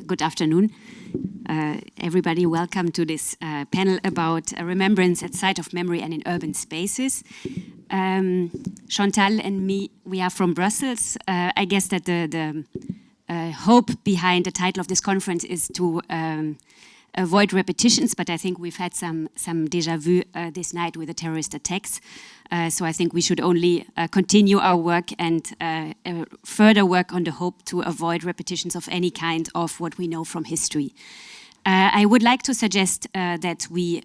good afternoon. Everybody, welcome to this panel about remembrance at site of memory and in urban spaces. Chantal and me, we are from Brussels. I guess that the hope behind the title of this conference is to avoid repetitions, but I think we've had some déjà vu this night with the terrorist attacks. So I think we should only continue our work and further work on the hope to avoid repetitions of any kind of what we know from history. I would like to suggest that we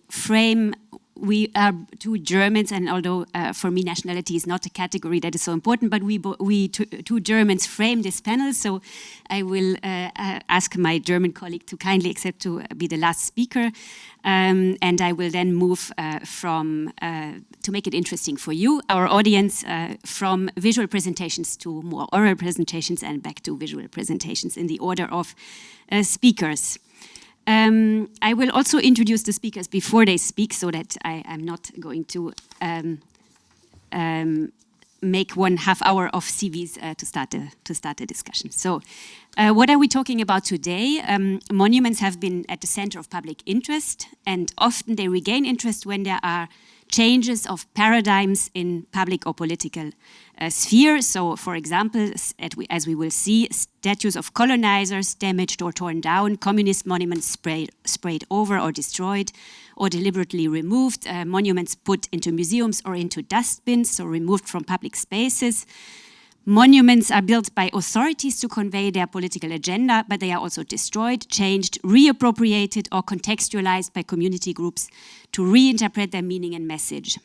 are two Germans, and although for me nationality is not a category that is so important, but we two Germans frame this panel, so I will ask my German colleague to kindly accept to be the last speaker, and I will then move to make it interesting for you, our audience, from visual presentations to more oral presentations and back to visual presentations in the order of speakers. I will also introduce the speakers before they speak, so that I am not going to make 1/2 hour of CVs to start the discussion. So, what are we talking about today? Monuments have been at the center of public interest, and often they regain interest when there are changes of paradigms in public or political sphere. So, for example, as we will see, statues of colonizers damaged or torn down, communist monuments sprayed over or destroyed or deliberately removed, monuments put into museums or into dustbins, so removed from public spaces. Monuments are built by authorities to convey their political agenda, but they are also destroyed, changed, reappropriated, or contextualized by community groups to reinterpret their meaning and message.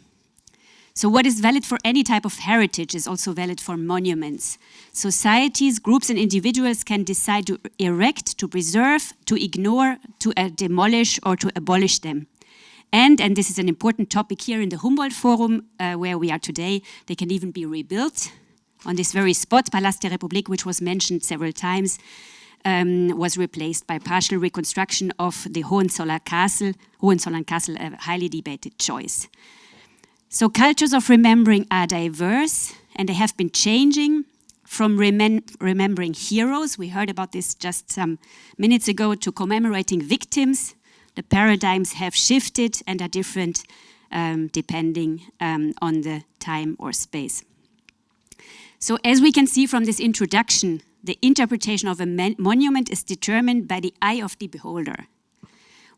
So what is valid for any type of heritage is also valid for monuments. Societies, groups, and individuals can decide to erect, to preserve, to ignore, to demolish, or to abolish them. And this is an important topic here in the Humboldt Forum, where we are today, they can even be rebuilt. On this very spot, Palast der Republik, which was mentioned several times, was replaced by partial reconstruction of the Hohenzollern Castle, a highly debated choice. So cultures of remembering are diverse, and they have been changing from remembering heroes, we heard about this just some minutes ago, to commemorating victims. The paradigms have shifted and are different depending on the time or space. So as we can see from this introduction, the interpretation of a monument is determined by the eye of the beholder.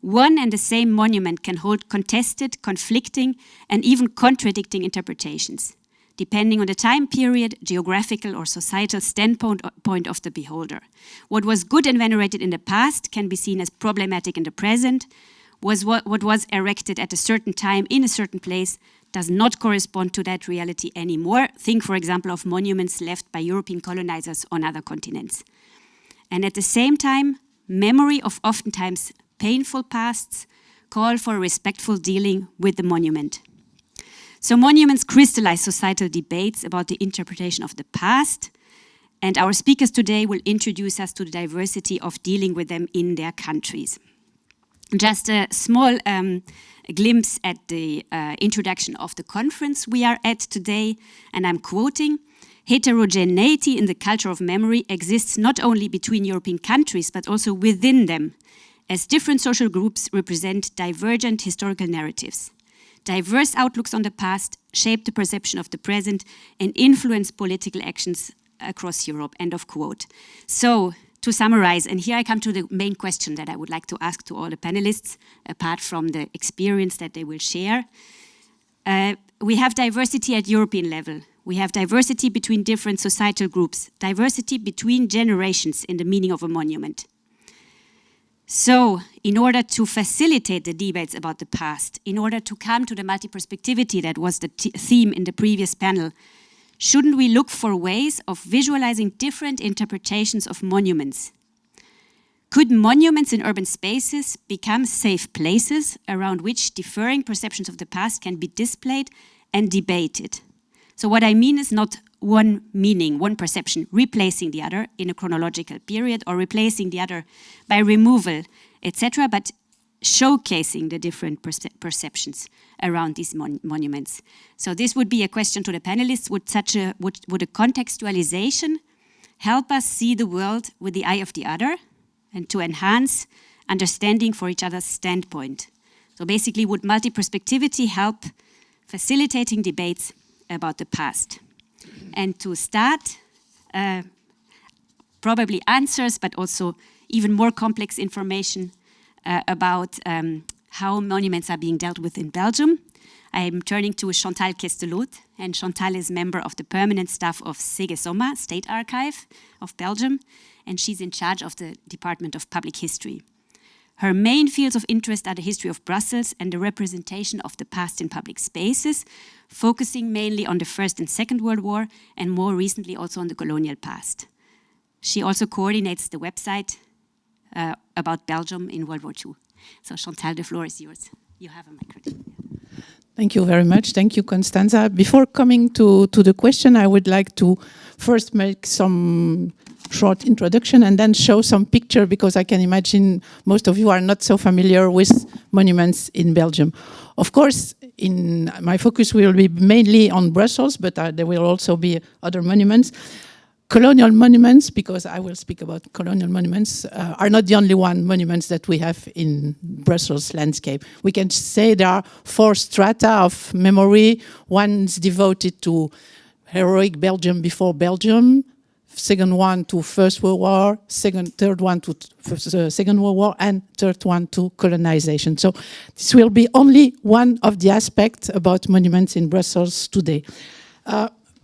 One and the same monument can hold contested, conflicting, and even contradicting interpretations, depending on the time period, geographical or societal standpoint of the beholder. What was good and venerated in the past can be seen as problematic in the present. What was erected at a certain time in a certain place does not correspond to that reality anymore. Think, for example, of monuments left by European colonizers on other continents. And at the same time, memory of oftentimes painful pasts call for respectful dealing with the monument. So monuments crystallize societal debates about the interpretation of the past, and our speakers today will introduce us to the diversity of dealing with them in their countries. Just a small glimpse at the introduction of the conference we are at today, and I'm quoting, "Heterogeneity in the culture of memory exists not only between European countries, but also within them, as different social groups represent divergent historical narratives. Diverse outlooks on the past shape the perception of the present and influence political actions across Europe," end of quote. So, to summarize, and here I come to the main question that I would like to ask to all the panelists, apart from the experience that they will share. We have diversity at European level. We have diversity between different societal groups, diversity between generations in the meaning of a monument. So, in order to facilitate the debates about the past, in order to come to the multi-perspectivity that was the theme in the previous panel, shouldn't we look for ways of visualizing different interpretations of monuments? Could monuments in urban spaces become safe places around which differing perceptions of the past can be displayed and debated? So what I mean is not one meaning, one perception, replacing the other in a chronological period or replacing the other by removal, etc., but showcasing the different perceptions around these monuments. So this would be a question to the panelists. Would a contextualization help us see the world with the eye of the other, and to enhance understanding for each other's standpoint. So basically, would multi-perspectivity help facilitating debates about the past? And to start, probably answers, but also even more complex information about how monuments are being dealt with in Belgium. I'm turning to Chantal Kesteloot, and Chantal is member of the permanent staff of Cegesoma, State Archive of Belgium, and she's in charge of the Department of Public History. Her main fields of interest are the history of Brussels and the representation of the past in public spaces, focusing mainly on the First and Second World War, and more recently also on the colonial past. She also coordinates the website about Belgium in World War II. So Chantal, the floor is yours. You have a microphone. Thank you very much. Thank you, Constanze. Before coming to the question, I would like to first make some short introduction and then show some picture, because I can imagine most of you are not so familiar with monuments in Belgium. Of course, in my focus will be mainly on Brussels, but there will also be other monuments. Colonial monuments, because I will speak about colonial monuments, are not the only monuments that we have in Brussels landscape. We can say there are 4 strata of memory. One is devoted to heroic Belgium before Belgium, second one to First World War, third one to Second World War, and third one to colonization. So this will be only one of the aspects about monuments in Brussels today.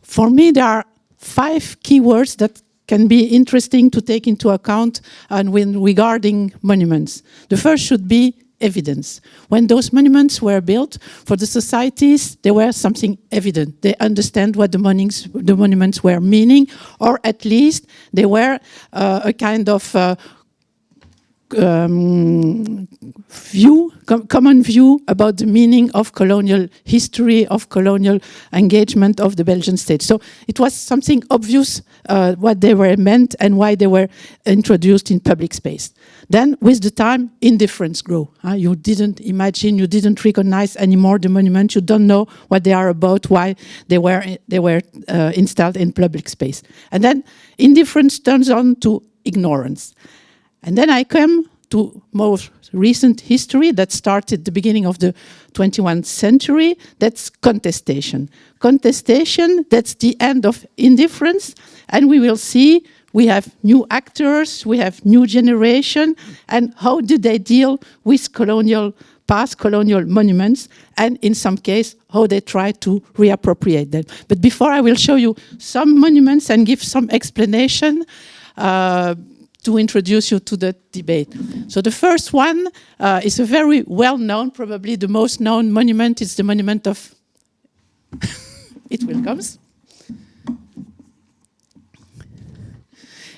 For me, there are 5 keywords that can be interesting to take into account when regarding monuments. The first should be evidence. When those monuments were built for the societies, there was something evident. They understand what the monuments were meaning, or at least they were a kind of common view about the meaning of colonial history, of colonial engagement of the Belgian state. So it was something obvious what they were meant and why they were introduced in public space. Then, with the time, indifference grew. You didn't imagine, you didn't recognize anymore the monument. You don't know what they are about, why they were installed in public space. And then indifference turns on to ignorance. And then I come to most recent history that started at the beginning of the 21st century. That's contestation. Contestation, that's the end of indifference. And we will see we have new actors, we have new generation, and how do they deal with colonial past, colonial monuments, and in some case, how they try to reappropriate them. But before I will show you some monuments and give some explanation, to introduce you to the debate. So the first one is a very well-known, probably the most known monument. It's the monument of... It will come.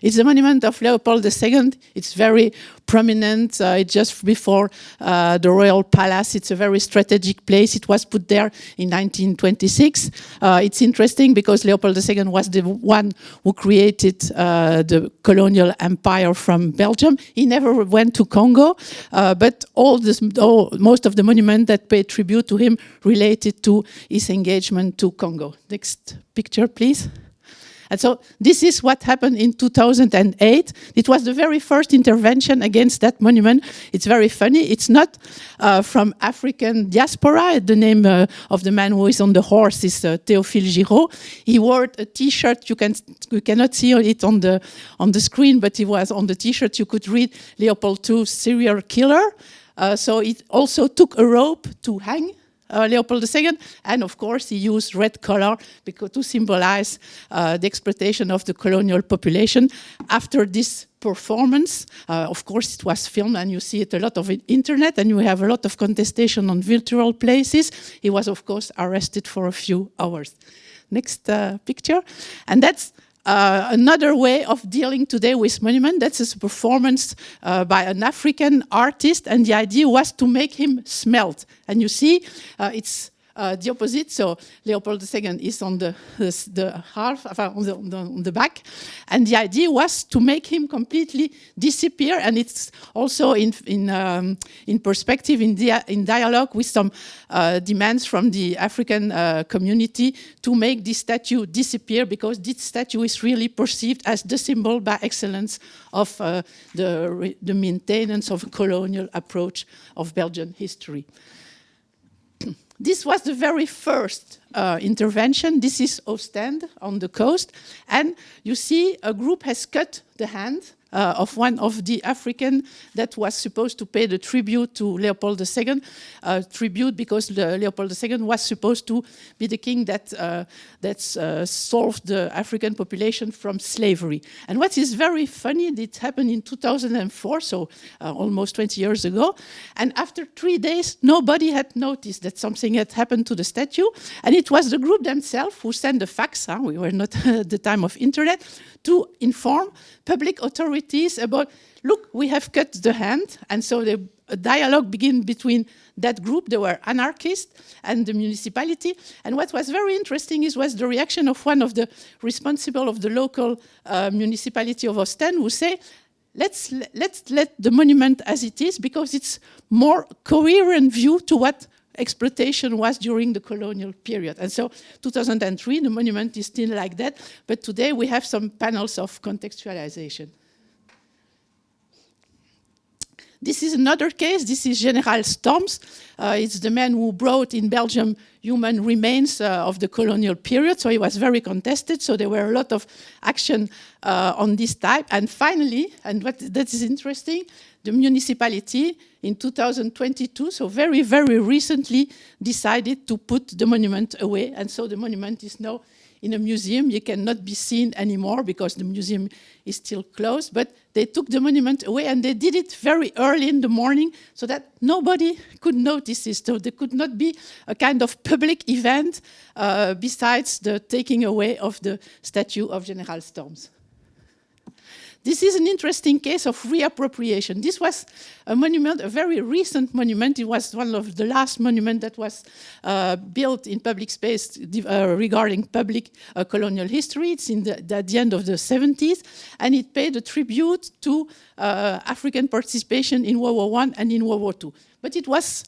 It's the monument of Leopold II. It's very prominent. It's just before the Royal Palace. It's a very strategic place. It was put there in 1926. It's interesting because Leopold II was the one who created the colonial empire from Belgium. He never went to Congo, but most of the monuments that pay tribute to him related to his engagement to Congo. Next picture, please. And so this is what happened in 2008. It was the very first intervention against that monument. It's very funny. It's not from African diaspora. The name of the man who is on the horse is Théophile Giraud. He wore a T-shirt. You cannot see it on the screen, but it was on the T-shirt. You could read Leopold II, serial killer. So it also took a rope to hang Leopold II, and of course he used red color to symbolize the exploitation of the colonial population. After this performance, of course it was filmed and you see it a lot of internet and you have a lot of contestation on virtual places. He was of course arrested for a few hours. Next picture. And that's another way of dealing today with monument. That's a performance by an African artist, and the idea was to make him smelt. And you see, it's the opposite. So Leopold II is on the half, on the back, and the idea was to make him completely disappear. And it's also in perspective, in dialogue with some demands from the African community to make this statue disappear, because this statue is really perceived as the symbol by excellence of the maintenance of a colonial approach of Belgian history. This was the very first intervention. This is Ostend on the coast. And you see a group has cut the hand of one of the African that was supposed to pay the tribute to Leopold II. Tribute because Leopold II was supposed to be the king that solved the African population from slavery. And what is very funny, it happened in 2004, so almost 20 years ago. And after 3 days, nobody had noticed that something had happened to the statue. And it was the group themselves who sent the fax, we were not at the time of internet, to inform public authorities about, look, we have cut the hand. And so a dialogue began between that group, they were anarchists, and the municipality. And what was very interesting was the reaction of one of the responsible of the local municipality of Ostend, who say, let's let the monument as it is, because it's more coherent view to what exploitation was during the colonial period. And so 2003, the monument is still like that, but today we have some panels of contextualization. This is another case. This is General Storms. It's the man who brought in Belgium human remains of the colonial period. So it was very contested. So there were a lot of action on this type. And finally, and that is interesting, the municipality in 2022, so very, very recently, decided to put the monument away. And so the monument is now in a museum. You cannot be seen anymore because the museum is still closed. But they took the monument away, and they did it very early in the morning so that nobody could notice this. So there could not be a kind of public event besides the taking away of the statue of General Storms. This is an interesting case of reappropriation. This was a monument, a very recent monument. It was one of the last monuments that was built in public space regarding public colonial history. It's at the end of the 70s, and it paid a tribute to African participation in World War I and in World War II. But it was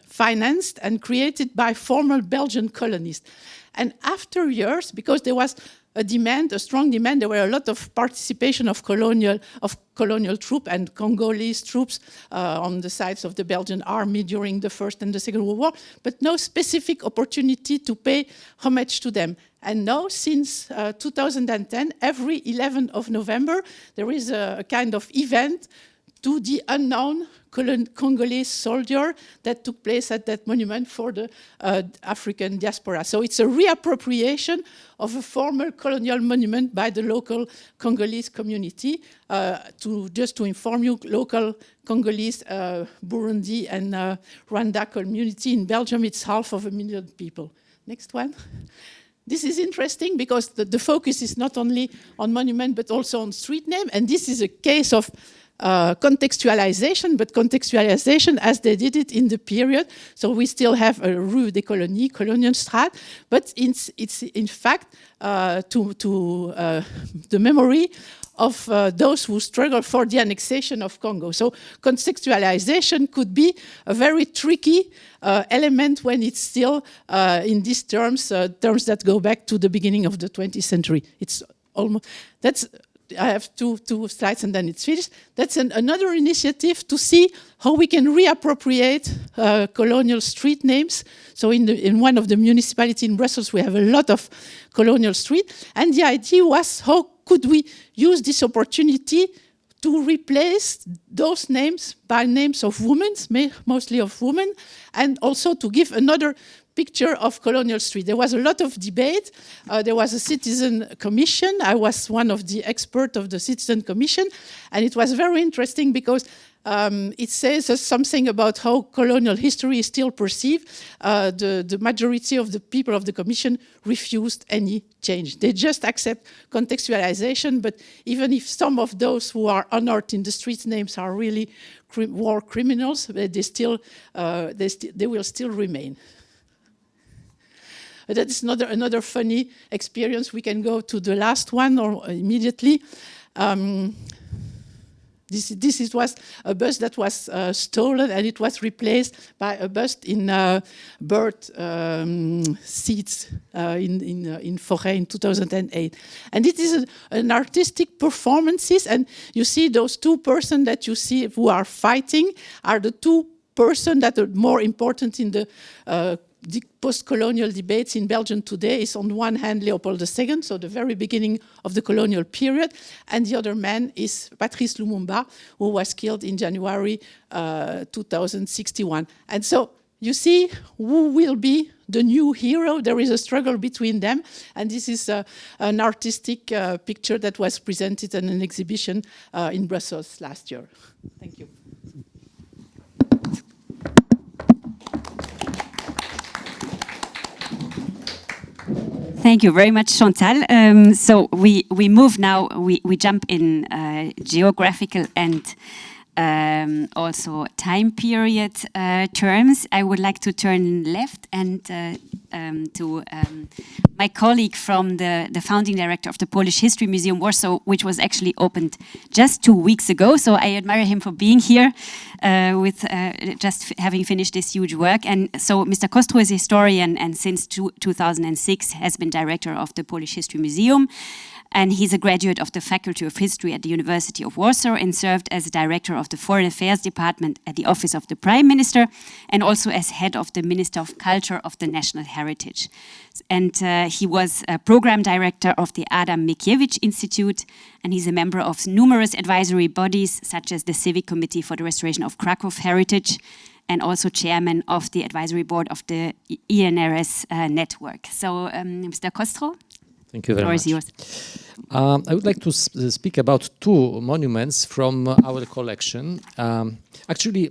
financed and created by former Belgian colonists. And after years, because there was a strong demand. There were a lot of participation of colonial troops and Congolese troops on the sides of the Belgian army during the First and the Second World War, but no specific opportunity to pay homage to them. And now, since 2010, every 11th of November, there is a kind of event to the unknown Congolese soldier that took place at that monument for the African diaspora. So it's a reappropriation of a former colonial monument by the local Congolese community. Just to inform you, local Congolese, Burundi and Rwanda community in Belgium, it's 500,000 people. Next one. This is interesting because the focus is not only on monument but also on street name, and this is a case of contextualization, but contextualization as they did it in the period. So we still have a Rue des Colonies, Kolonienstraat, but it's in fact to the memory of those who struggled for the annexation of Congo. So contextualization could be a very tricky element when it's still in these terms that go back to the beginning of the 20th century. It's almost, I have two slides and then it's finished. That's another initiative to see how we can reappropriate colonial street names. So in one of the municipalities in Brussels, we have a lot of colonial streets. And the idea was, how could we use this opportunity to replace those names by names of women, mostly of women, and also to give another picture of colonial street. There was a lot of debate. There was a citizen commission. I was one of the experts of the citizen commission, and it was very interesting because it says something about how colonial history is still perceived. The majority of the people of the commission refused any change. They just accept contextualization, but even if some of those who are honored in the street names are really war criminals, they will still remain. that is another funny experience. We can go to the last one or immediately. This was a bus that was stolen, and it was replaced by a bus in bird seats in Forêt in 2008. And it is an artistic performances, and you see those two persons that you see who are fighting are the two persons that are more important in the post-colonial debates in Belgium today. Is on one hand Leopold II, so the very beginning of the colonial period, and the other man is Patrice Lumumba, who was killed in January 2061. And so you see who will be the new hero. There is a struggle between them, and this is an artistic picture that was presented in an exhibition in Brussels last year. Thank you. Thank you very much, Chantal. So we move now, we jump in geographical and also time period terms. I would like to turn left and to my colleague from the founding director of the Polish History Museum Warsaw, which was actually opened just 2 weeks ago. So I admire him for being here with just having finished this huge work. And so Mr. Kostro is a historian, and since 2006 has been director of the Polish History Museum. And he's a graduate of the Faculty of History at the University of Warsaw and served as director of the Foreign Affairs Department at the Office of the Prime Minister, and also as head of the Minister of Culture of the National Heritage. And he was a program director of the Adam Mickiewicz Institute, and he's a member of numerous advisory bodies, such as the Civic Committee for the Restoration of Krakow Heritage, and also chairman of the advisory board of the INRS network. So, Mr. Kostro? Thank you very much. I would like to speak about two monuments from our collection. Actually,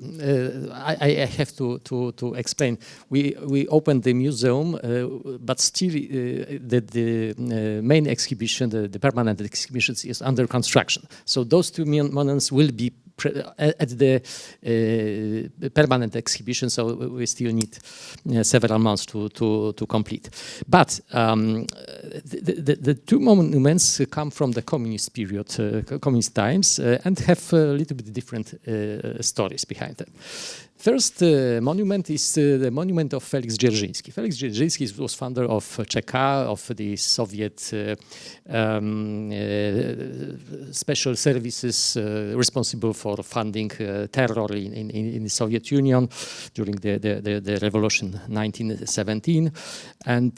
I have to explain. We opened the museum, but still the main exhibition, the permanent exhibition, is under construction. So those two monuments will be at the permanent exhibition, so we still need several months to complete. But the two monuments come from the communist period, communist times, and have a little bit different stories behind them. First monument is the monument of Felix Dzierżyński. Felix Dzierżyński was founder of CK, of the Soviet special services responsible for funding terror in the Soviet Union during the revolution 1917. And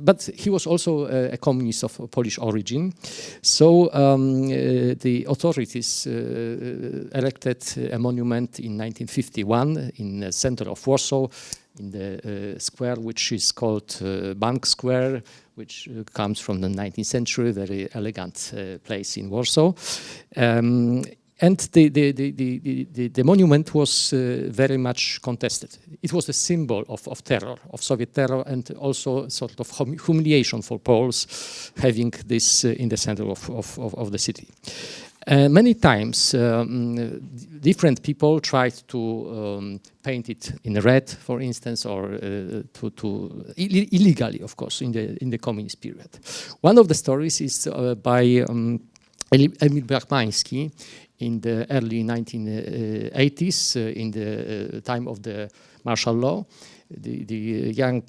but he was also a communist of Polish origin. So the authorities erected a monument in 1951 in the center of Warsaw, in the square which is called Bank Square, which comes from the 19th century, very elegant place in Warsaw. And the monument was very much contested. It was a symbol of terror, of Soviet terror, and also sort of humiliation for Poles, having this in the center of the city. Many times, different people tried to paint it in red, for instance, or illegally, of course, in the communist period. One of the stories is by Emil Brachmański in the early 1980s, in the time of the martial law. The young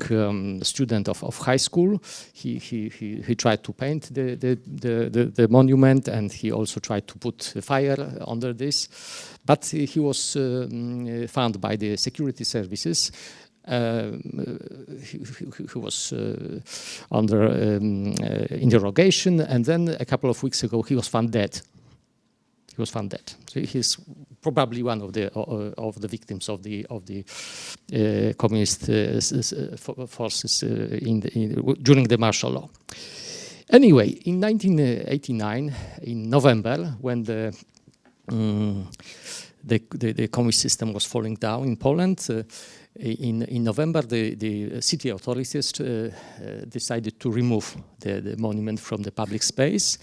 student of high school, he tried to paint the monument, and he also tried to put fire under this, but he was found by the security services. He was under interrogation, and then a couple of weeks ago he was found dead. He was found dead. So he's probably one of the victims of the communist forces during the martial law. Anyway, in 1989, in November, when the communist system was falling down in Poland, in November, the city authorities decided to remove the monument from the public space,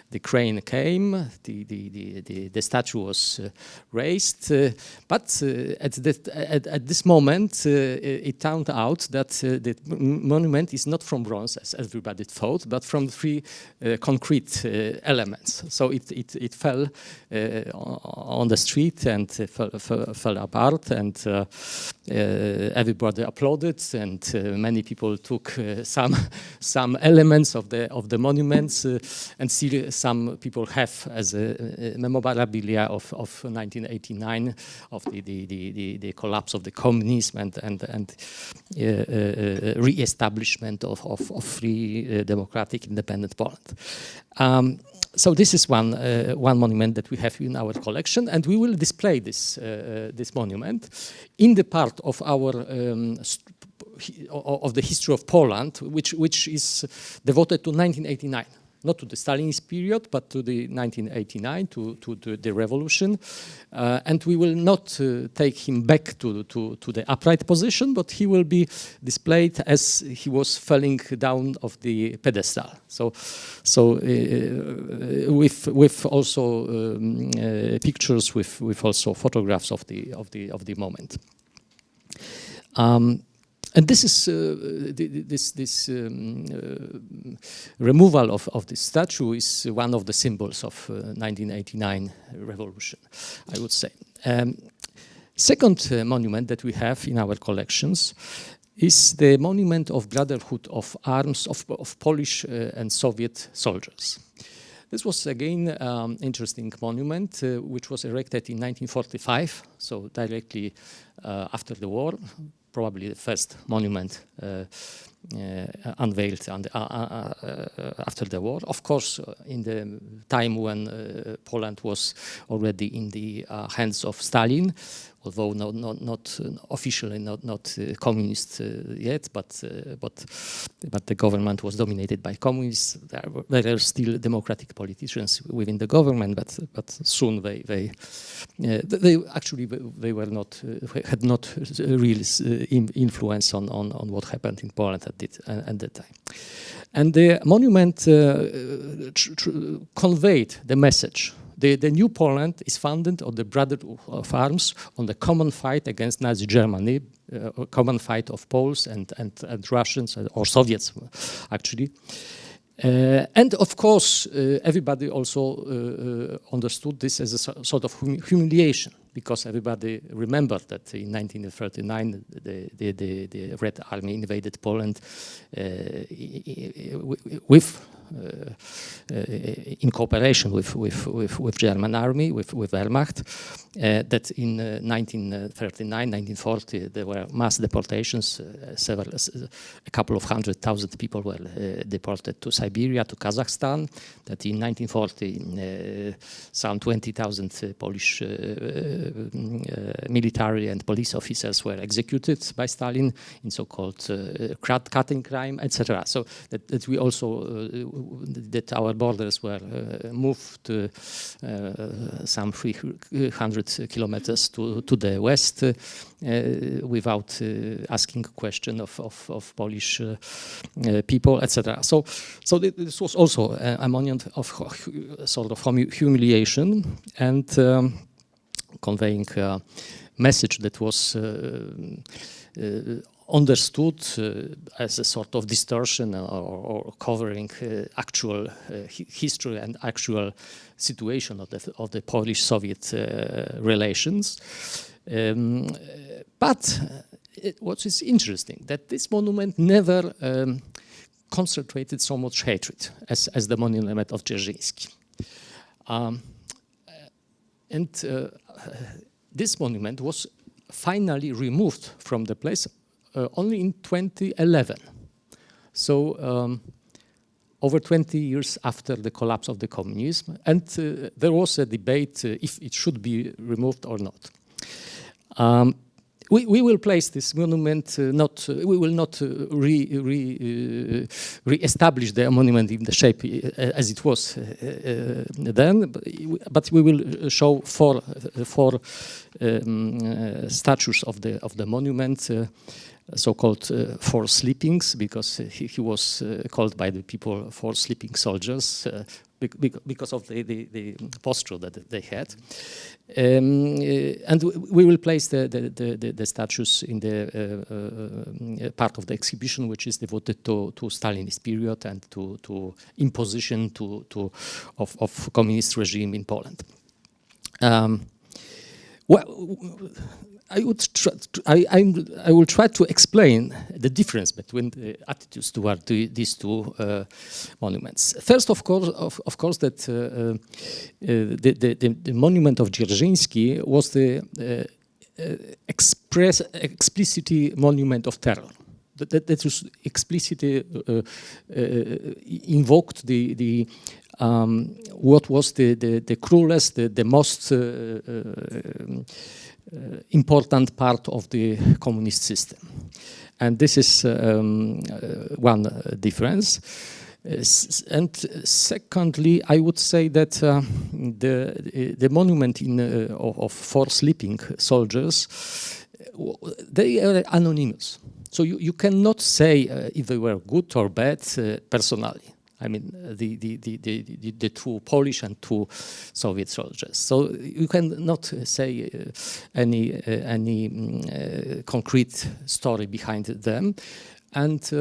the crane came, the statue was raised, but at this moment it turned out that the monument is not from bronze, as everybody thought, but from three concrete elements. So it fell on the street and fell apart, and everybody applauded, and many people took some elements of the monuments, and still some people have as a memorabilia of 1989, of the collapse of the communism and re-establishment of free, democratic, independent Poland. So this is one monument that we have in our collection, and we will display this monument in the part of our of the history of Poland, which is devoted to 1989, not to the Stalinist period, but to the 1989, to the revolution. And we will not take him back to the upright position, but he will be displayed as he was falling down of the pedestal. So with also pictures, with also photographs of the moment. And this is this removal of this statue is one of the symbols of 1989 revolution, I would say. Second monument that we have in our collections is the monument of Brotherhood of Arms of Polish and Soviet soldiers. This was again interesting monument which was erected in 1945, so directly after the war. Probably the first monument unveiled after the war. Of course, in the time when Poland was already in the hands of Stalin, although not officially not communist yet, but the government was dominated by communists. There are still democratic politicians within the government, but soon they were not had not real influence on what happened in Poland at that time. And the monument conveyed the message. The new Poland is founded on the Brotherhood of Arms, on the common fight against Nazi Germany, a common fight of Poles and Russians, or Soviets, actually. And of course, everybody also understood this as a sort of humiliation, because everybody remembered that in 1939 the Red Army invaded Poland in cooperation with German army, with Wehrmacht. That in 1939, 1940 there were mass deportations. A couple of 100,000 people were deported to Siberia, to Kazakhstan. That in 1940 some 20,000 Polish military and police officers were executed by Stalin in so-called cutting crime, etc. So that we also that our borders were moved some 300 kilometers to the west without asking a question of Polish people, etc. So this was also a monument of sort of humiliation and conveying a message that was understood as a sort of distortion or covering actual history and actual situation of the Polish-Soviet relations. But what is interesting, that this monument never concentrated so much hatred as the monument of Dzerzhinsky. This monument was finally removed from the place only in 2011. So over 20 years after the collapse of the communism, and there was a debate if it should be removed or not. We will place this monument, we will not re-establish the monument in the shape as it was then, but we will show four statues of the monument, so-called four sleepings, because he was called by the people four sleeping soldiers, because of the posture that they had. And we will place the statues in the part of the exhibition which is devoted to Stalinist period and to imposition of communist regime in Poland. Well, I will try to explain the difference between the attitudes toward these two monuments. First, of course, that the monument of Dzierżyński was the explicitly monument of terror. That was explicitly invoked the what was the cruelest, the most important part of the communist system. And this is one difference. And secondly, I would say that the monument of 4 sleeping soldiers, they are anonymous. So you cannot say if they were good or bad personally. I mean, the 2 Polish and 2 Soviet soldiers. So you cannot say any concrete story behind them. And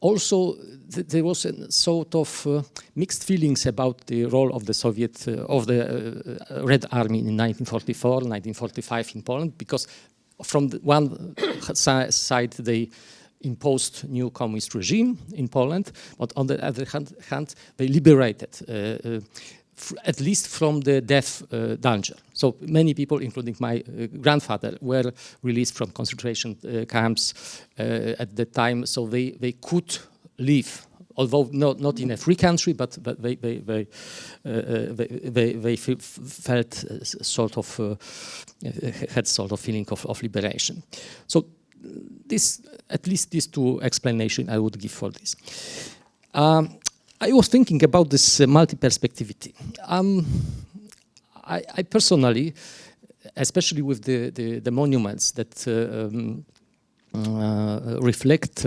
also, there was a sort of mixed feelings about the role of the Soviet, of the Red Army in 1944, 1945 in Poland, because from the one side they imposed new communist regime in Poland, but on the other hand they liberated, at least from the death danger. So many people, including my grandfather, were released from concentration camps at the time, so they could live, although not in a free country, but they felt sort of had sort of feeling of liberation. So this, at least these 2 explanations I would give for this. I was thinking about this multi-perspectivity. I personally, especially with the monuments that reflect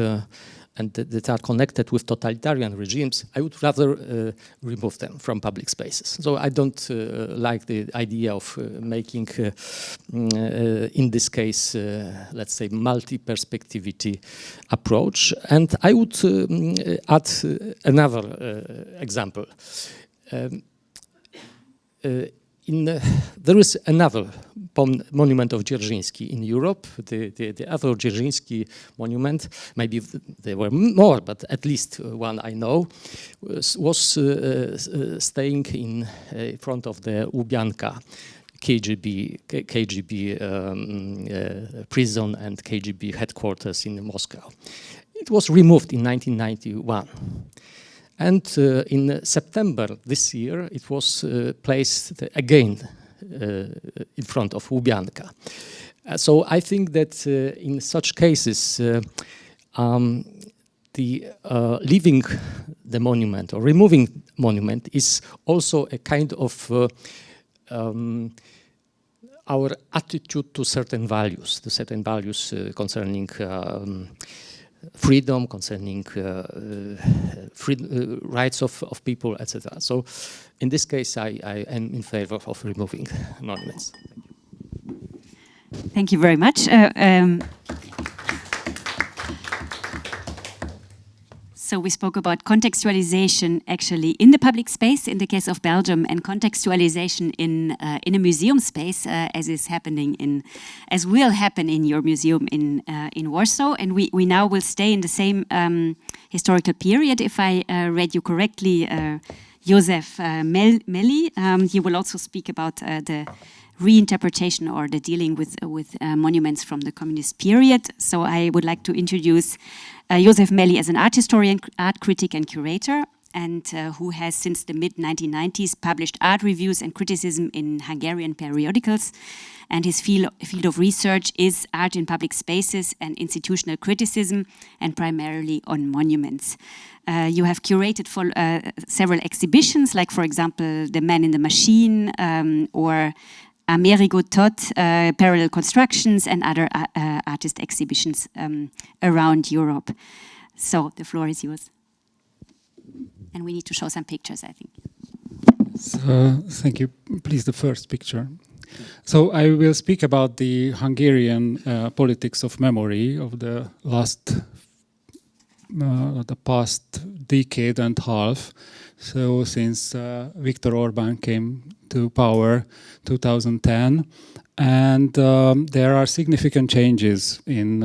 and that are connected with totalitarian regimes, I would rather remove them from public spaces. So I don't like the idea of making, in this case, let's say, multi-perspectivity approach. And I would add another example. There is another monument of Dzierżyński in Europe. The other Dzierżyński monument, maybe there were more, but at least one I know, was staying in front of the Łubianka KGB prison and KGB headquarters in Moscow. It was removed in 1991. And in September this year, it was placed again in front of Łubianka. So I think that in such cases, leaving the monument or removing monument is also a kind of our attitude to certain values concerning freedom, concerning rights of people, etc. So in this case, I am in favor of removing monuments. Thank you very much. So we spoke about contextualization actually in the public space in the case of Belgium, and contextualization in a museum space, as will happen in your museum in Warsaw. And we now will stay in the same historical period. If I read you correctly, József Mélyi, he will also speak about the reinterpretation or the dealing with monuments from the communist period. So I would like to introduce József Mélyi as an art historian, art critic and curator, and who has since the mid-1990s published art reviews and criticism in Hungarian periodicals. And his field of research is art in public spaces and institutional criticism, and primarily on monuments. You have curated for several exhibitions, like, for example, The Man in the Machine, or Amerigo Tot, Parallel Constructions, and other artist exhibitions around Europe. So the floor is yours. And we need to show some pictures, I think. So, thank you. Please, the first picture. So I will speak about the Hungarian politics of memory of the past decade and half. So since Viktor Orbán came to power 2010, and there are significant changes in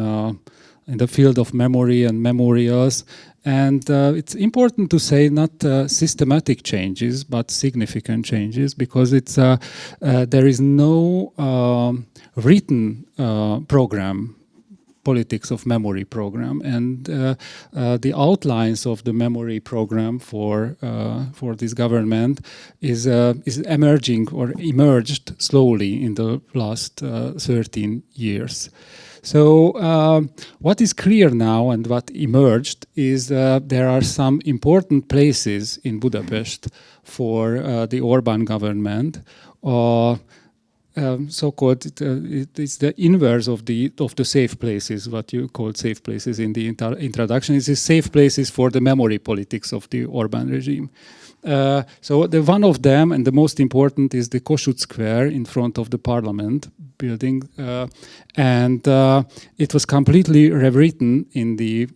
the field of memory and memorials. And it's important to say not systematic changes, but significant changes, because it's there is no written program, politics of memory program, and the outlines of the memory program for this government is emerging or emerged slowly in the last 13 years. So what is clear now and what emerged is there are some important places in Budapest for the Orbán government. So-called, it's the inverse of the safe places, what you called safe places in the introduction. It's the safe places for the memory politics of the Orbán regime. So the one of them, and the most important, is the Kossuth Square in front of the Parliament building, and it was completely rewritten in the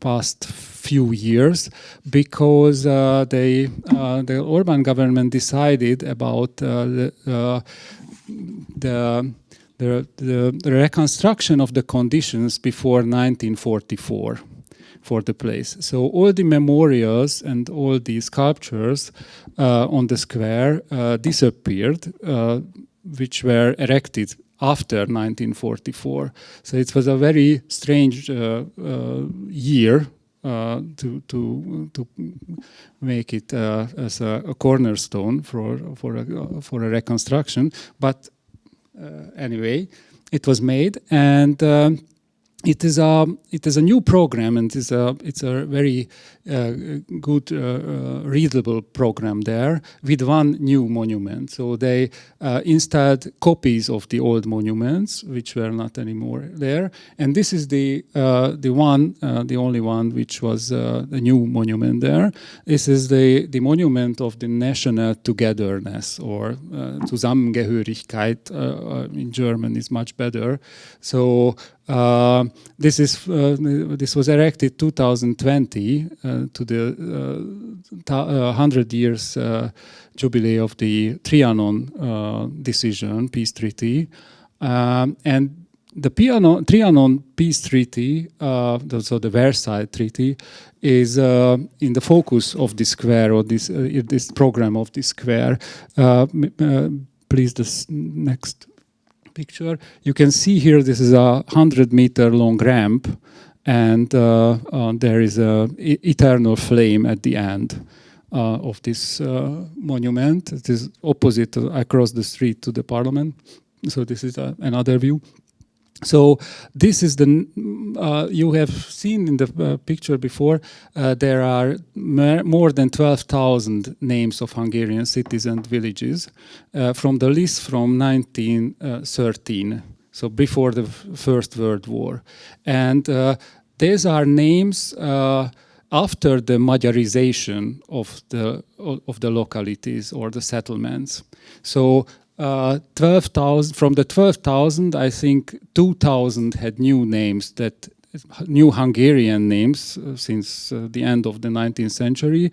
past few years because the Orbán government decided about the reconstruction of the conditions before 1944 for the place. So all the memorials and all the sculptures on the square disappeared, which were erected after 1944. So it was a very strange year to make it as a cornerstone for a reconstruction. But anyway, it was made, and it is a new program, and it's a very good readable program there with one new monument. So they installed copies of the old monuments, which were not anymore there, and this is the only one which was the new monument there. This is the monument of the national togetherness, or Zusammengehörigkeit in German is much better. So this was erected 2020 to the 100 years jubilee of the Trianon decision, peace treaty, and the Trianon peace treaty, so the Versailles Treaty, is in the focus of the square, or this program of the square. Please, the next picture. You can see here this is a 100-meter long ramp, and there is a eternal flame at the end of this monument. It is opposite across the street to the Parliament. So this is another view. So this is you have seen in the picture before, there are more than 12,000 names of Hungarian cities and villages from the list from 1913, so before the First World War. And these are names after the Magyarization of the localities or the settlements. So 12,000, from the 12,000, I think 2,000 had new names, new Hungarian names since the end of the 19th century.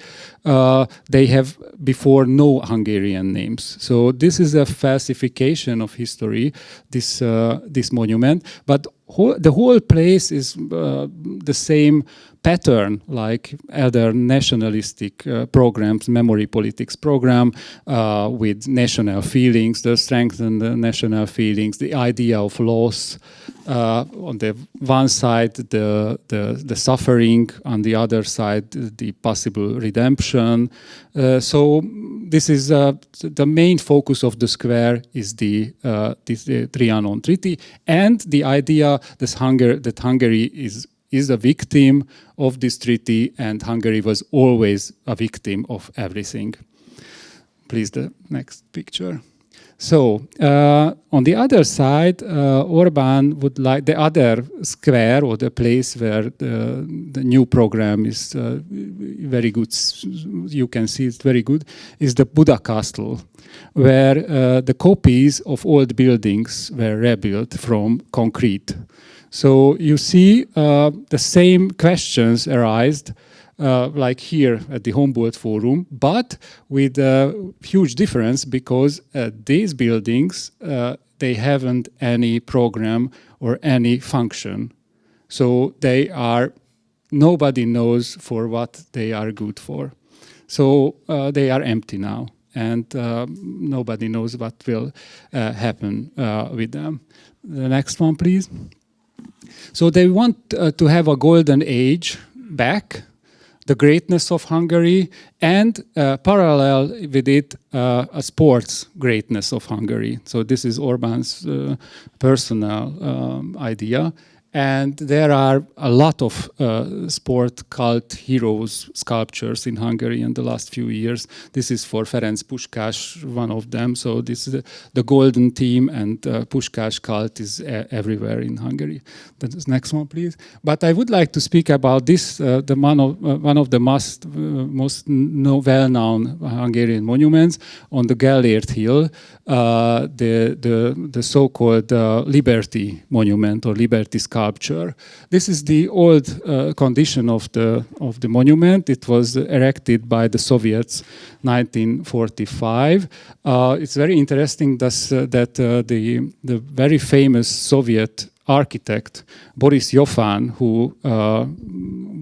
They have before no Hungarian names. So this is a falsification of history, this monument. But the whole place is the same pattern like other nationalistic programs, memory politics program with national feelings, the strengthen the national feelings, the idea of loss. On the one side, the suffering, on the other side, the possible redemption. So this is the main focus of the square is the Trianon Treaty, and the idea that Hungary is a victim of this treaty, and Hungary was always a victim of everything. Please, the next picture. So on the other side, Orban would like the other square or the place where the new program is very good. You can see it's very good. Is the Buda Castle, where the copies of old buildings were rebuilt from concrete. So you see the same questions arise like here at the Humboldt Forum, but with a huge difference because these buildings, they haven't any program or any function. So they are, nobody knows for what they are good for. So they are empty now, and nobody knows what will happen with them. The next one, please. So they want to have a golden age back, the greatness of Hungary, and parallel with it, a sports greatness of Hungary. So this is Orbán's personal idea. And there are a lot of sport cult heroes sculptures in Hungary in the last few years. This is for Ferenc Puskás, one of them. So this is the golden team, and Puskás cult is everywhere in Hungary. The next one, please. But I would like to speak about this, one of the most well-known Hungarian monuments on the Gellért Hill, the so-called Liberty Monument or Liberty Sculpture. This is the old condition of the monument. It was erected by the Soviets 1945. It's very interesting that the very famous Soviet architect Boris Yofan, who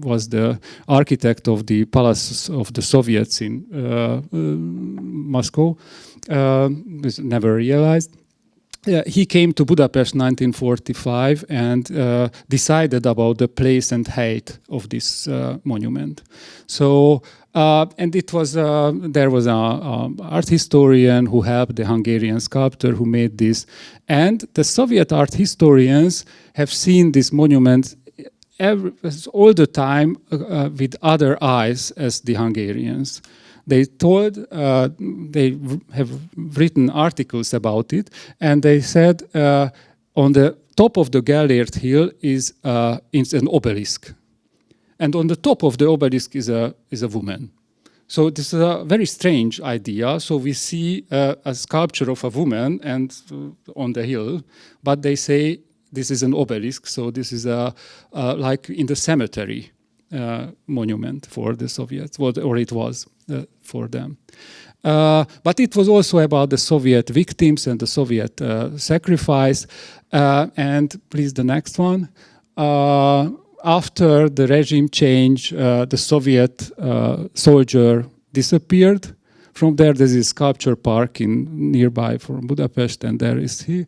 was the architect of the Palace of the Soviets in Moscow, was never realized. He came to Budapest 1945 and decided about the place and height of this monument. So, and it was there was an art historian who helped the Hungarian sculptor who made this, and the Soviet art historians have seen this monument all the time with other eyes as the Hungarians. They they have written articles about it, and they said on the top of the Gellért Hill is an obelisk, and on the top of the obelisk is a woman. So this is a very strange idea. So we see a sculpture of a woman and on the hill, but they say this is an obelisk. So this is like in the cemetery monument for the Soviets, or it was for them. But it was also about the Soviet victims and the Soviet sacrifice. And please, the next one. After the regime change, the Soviet soldier disappeared. From there, there's a sculpture park nearby from Budapest, and there is he.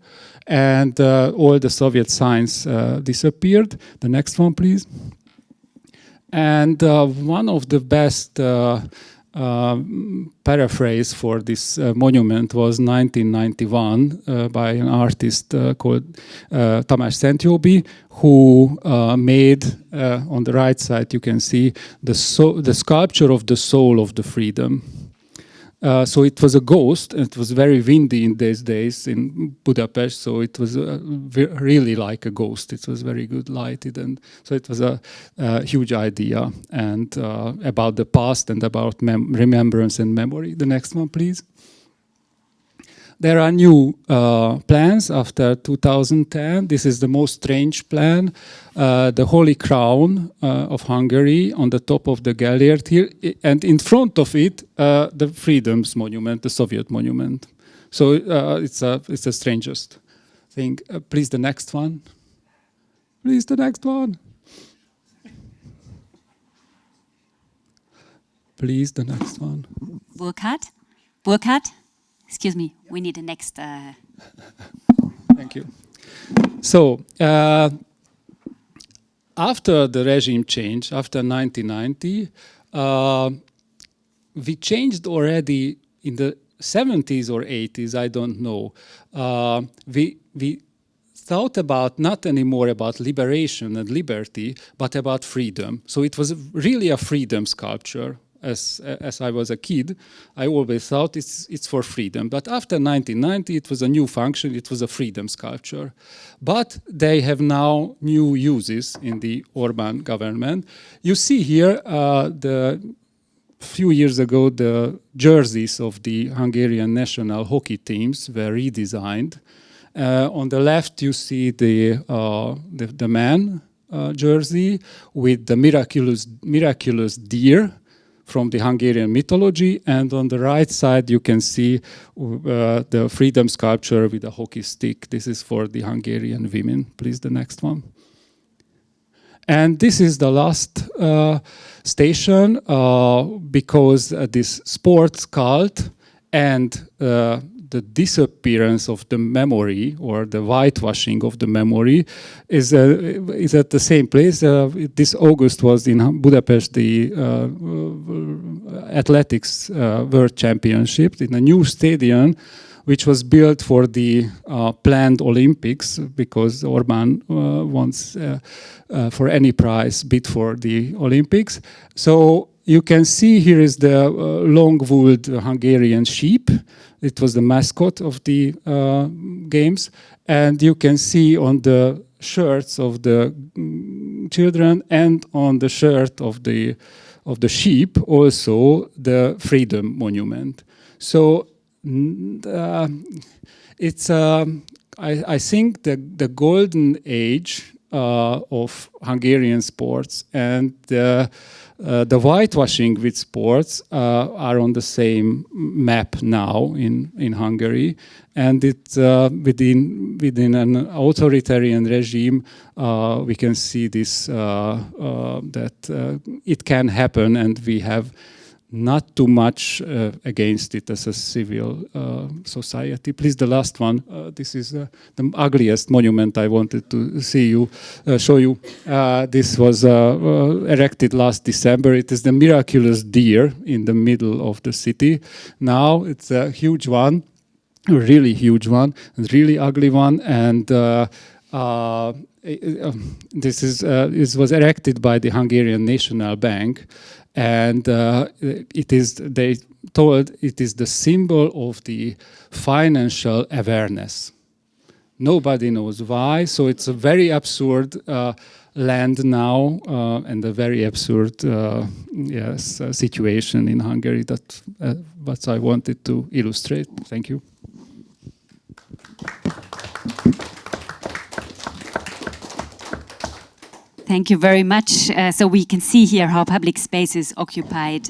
And all the Soviet signs disappeared. The next one, please. And one of the best paraphrase for this monument was 1991 by an artist called Tamás Szentjóbi, who made, on the right side you can see, the sculpture of the soul of the freedom. So it was a ghost. It was very windy in these days in Budapest, so it was really like a ghost. It was very good lighted, and so it was a huge idea and about the past and about remembrance and memory. The next one, please. There are new plans after 2010. This is the most strange plan. The Holy Crown of Hungary on the top of the Gellért Hill, and in front of it, the Freedom's Monument, the Soviet monument. So it's the strangest thing. Please, the next one. Please, the next one. Please, the next one. Burkhard? Excuse me, we need the next. Thank you. So, after the regime change, after 1990, we changed already in the 70s or 80s, I don't know. We thought about not anymore about liberation and liberty, but about freedom. So it was really a freedom sculpture. as I was a kid, I always thought it's for freedom. But after 1990, it was a new function. It was a freedom sculpture. But they have now new uses in the Orbán government. You see here few years ago, the jerseys of the Hungarian national hockey teams were redesigned. On the left, you see the man jersey with the miraculous deer from the Hungarian mythology, and on the right side you can see the freedom sculpture with a hockey stick. This is for the Hungarian women. Please, the next one. And this is the last station because this sports cult and the disappearance of the memory or the whitewashing of the memory is at the same place. This August was in Budapest the athletics world championship in a new stadium which was built for the planned Olympics, because Orbán wants for any price bid for the Olympics. So you can see here is the long-wooled Hungarian sheep. It was the mascot of the games. And you can see on the shirts of the children and on the shirt of the sheep also the Freedom Monument. So it's I think the golden age of Hungarian sports and the whitewashing with sports are on the same map now in Hungary, and it's within an authoritarian regime we can see this that it can happen, and we have not too much against it as a civil society. Please, the last one. This is the ugliest monument I wanted to show you. This was erected last December. It is the miraculous deer in the middle of the city. Now it's a huge one, a really huge one, a really ugly one, and this was erected by the Hungarian National Bank. And they told it is the symbol of the financial awareness. Nobody knows why, so it's a very absurd land now and a very absurd situation in Hungary. That's what I wanted to illustrate. Thank you. Thank you very much. So we can see here how public space is occupied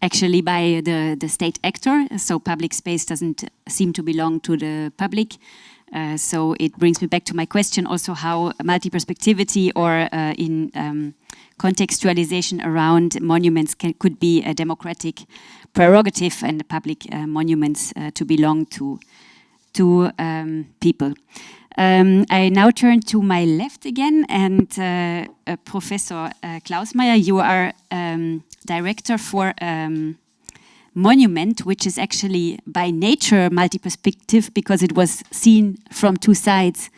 actually by the state actor. So public space doesn't seem to belong to the public. So it brings me back to my question also how multi-perspectivity or in contextualization around monuments could be a democratic prerogative, and the public monuments to belong to people. I now turn to my left again, and Professor Klausmeier, you are director for monument, which is actually by nature multi-perspective because it was seen from two sides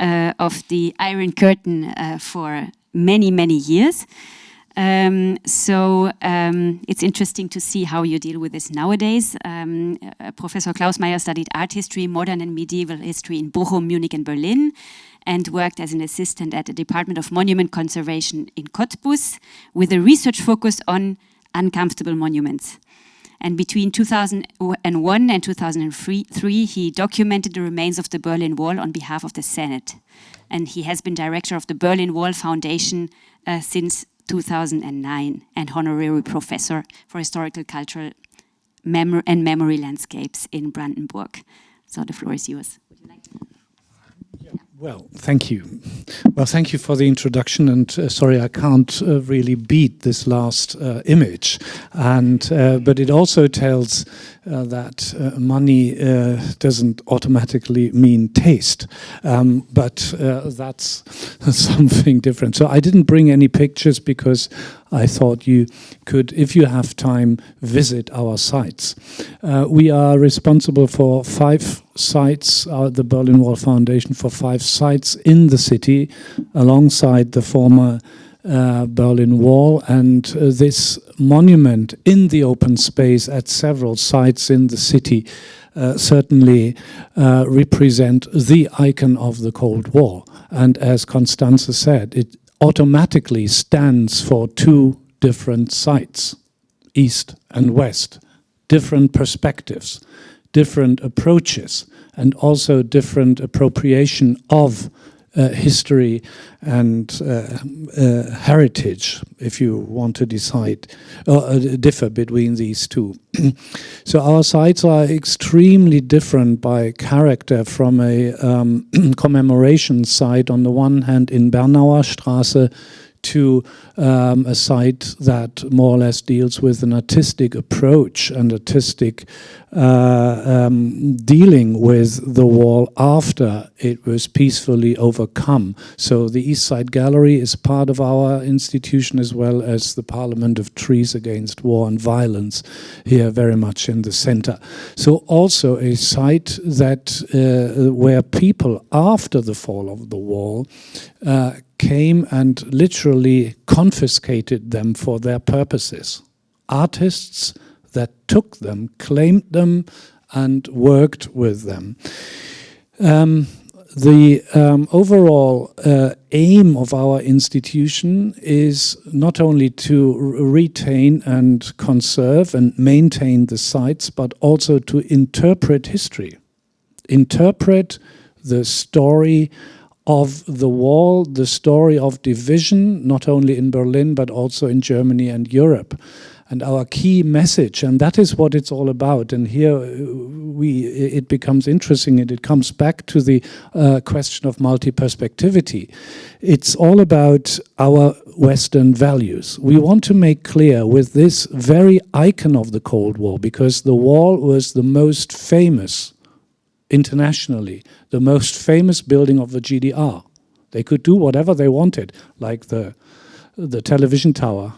of the Iron Curtain for many, many years. So it's interesting to see how you deal with this nowadays. Professor Klausmeier studied art history, modern and medieval history in Bochum, Munich and Berlin, and worked as an assistant at the Department of Monument Conservation in Cottbus with a research focus on uncomfortable monuments. And between 2001 and 2003, he documented the remains of the Berlin Wall on behalf of the Senate. And he has been director of the Berlin Wall Foundation since 2009 and honorary professor for historical, cultural and memory landscapes in Brandenburg. So the floor is yours. Would you like to? Well, thank you. Well, thank you for the introduction, and sorry I can't really beat this last image. And but it also tells that money doesn't automatically mean taste, but that's something different. So I didn't bring any pictures because I thought you could, if you have time, visit our sites. We are responsible for 5 sites, the Berlin Wall Foundation, for 5 sites in the city, alongside the former Berlin Wall, and this monument in the open space at several sites in the city certainly represent the icon of the Cold War. And as Constanze said, it automatically stands for two different sites, East and West, different perspectives, different approaches, and also different appropriation of history and heritage, if you want to decide, differ between these two. So our sites are extremely different by character from a commemoration site on the one hand in Bernauer Straße to a site that more or less deals with an artistic approach and artistic dealing with the wall after it was peacefully overcome. So the East Side Gallery is part of our institution, as well as the Parliament of Trees Against War and Violence, here very much in the center. So also a site that where people after the fall of the wall came and literally confiscated them for their purposes. Artists that took them, claimed them, and worked with them. The overall aim of our institution is not only to retain and conserve and maintain the sites, but also to interpret history. Interpret the story of the wall, the story of division, not only in Berlin, but also in Germany and Europe. And our key message, and that is what it's all about, and here it becomes interesting, and it comes back to the question of multi-perspectivity. It's all about our Western values. We want to make clear with this very icon of the Cold War, because the wall was the most famous internationally, the most famous building of the GDR. They could do whatever they wanted, like the television tower.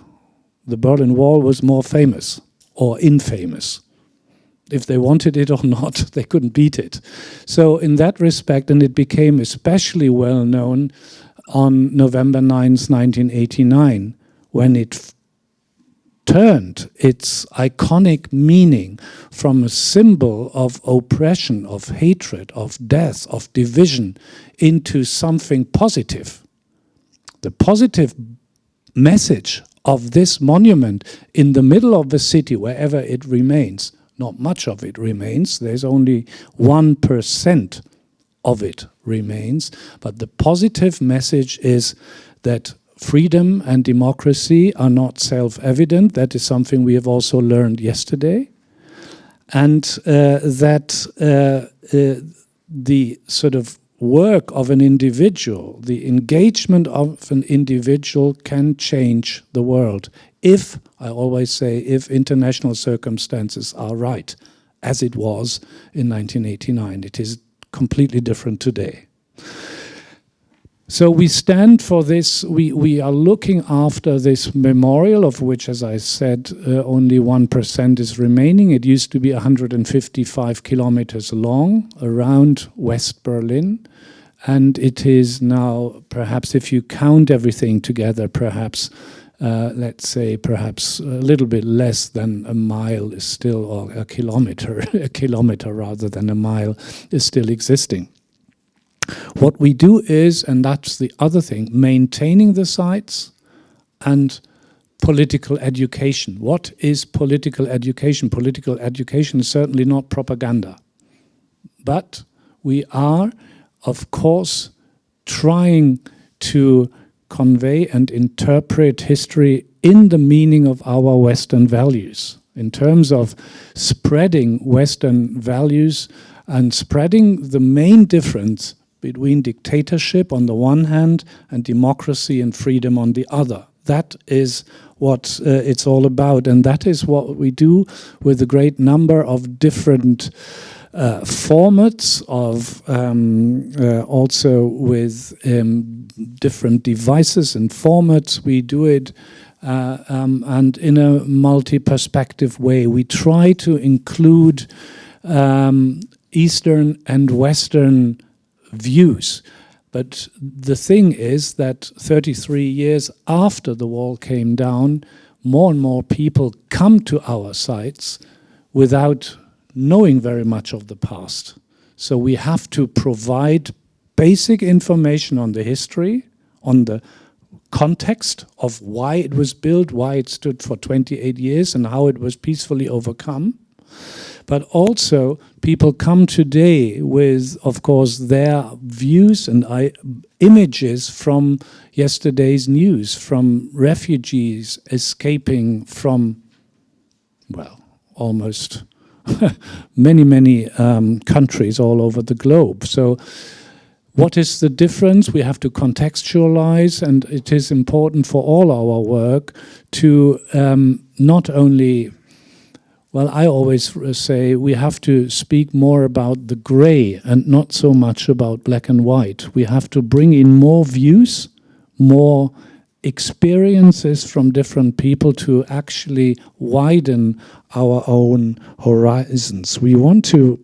The Berlin Wall was more famous or infamous. If they wanted it or not, they couldn't beat it. So in that respect, and it became especially well known on November 9th, 1989, when it turned its iconic meaning from a symbol of oppression, of hatred, of death, of division, into something positive. The positive message of this monument in the middle of the city, wherever it remains, not much of it remains, there's only 1% of it remains, but the positive message is that freedom and democracy are not self-evident. That is something we have also learned yesterday. And that the sort of work of an individual, the engagement of an individual can change the world if, I always say, if international circumstances are right, as it was in 1989. It is completely different today. So we stand for this, we are looking after this memorial, of which, as I said, only 1% is remaining. It used to be 155 kilometers long around West Berlin. And it is now, perhaps if you count everything together, perhaps, let's say, perhaps a little bit less than a mile is still, or a kilometer rather than a mile is still existing. What we do is, and that's the other thing, maintaining the sites and political education. What is political education? Political education is certainly not propaganda. But we are, of course, trying to convey and interpret history in the meaning of our Western values, in terms of spreading Western values and spreading the main difference between dictatorship on the one hand and democracy and freedom on the other. That is what it's all about, and that is what we do with a great number of different formats, of also with different devices and formats. We do it and in a multi-perspective way. We try to include Eastern and Western views, But the thing is that 33 years after the wall came down, more and more people come to our sites without knowing very much of the past. So we have to provide basic information on the history, on the context of why it was built, why it stood for 28 years, and how it was peacefully overcome. But also, people come today with, of course, their views and images from yesterday's news, from refugees escaping from, well, almost many countries all over the globe. So what is the difference? We have to contextualize, and it is important for all our work to not only, well, I always say we have to speak more about the gray and not so much about black and white. We have to bring in more views, more experiences from different people to actually widen our own horizons. We want to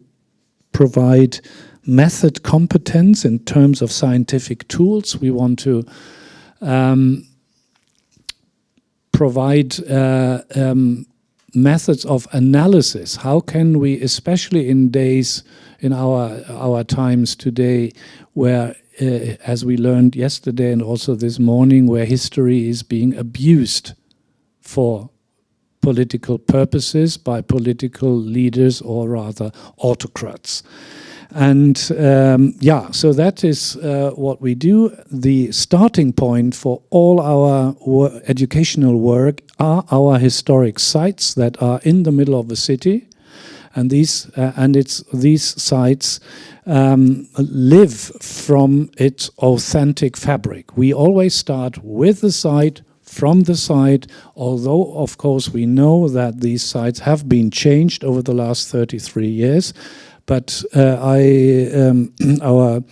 provide method competence in terms of scientific tools. We want to provide methods of analysis. How can we, especially in days, in our times today, where as we learned yesterday and also this morning, where history is being abused for political purposes by political leaders, or rather autocrats. And so that is what we do. The starting point for all our educational work are our historic sites that are in the middle of the city, and these sites live from its authentic fabric. We always start with the site, from the site, although of course we know that these sites have been changed over the last 33 years. But our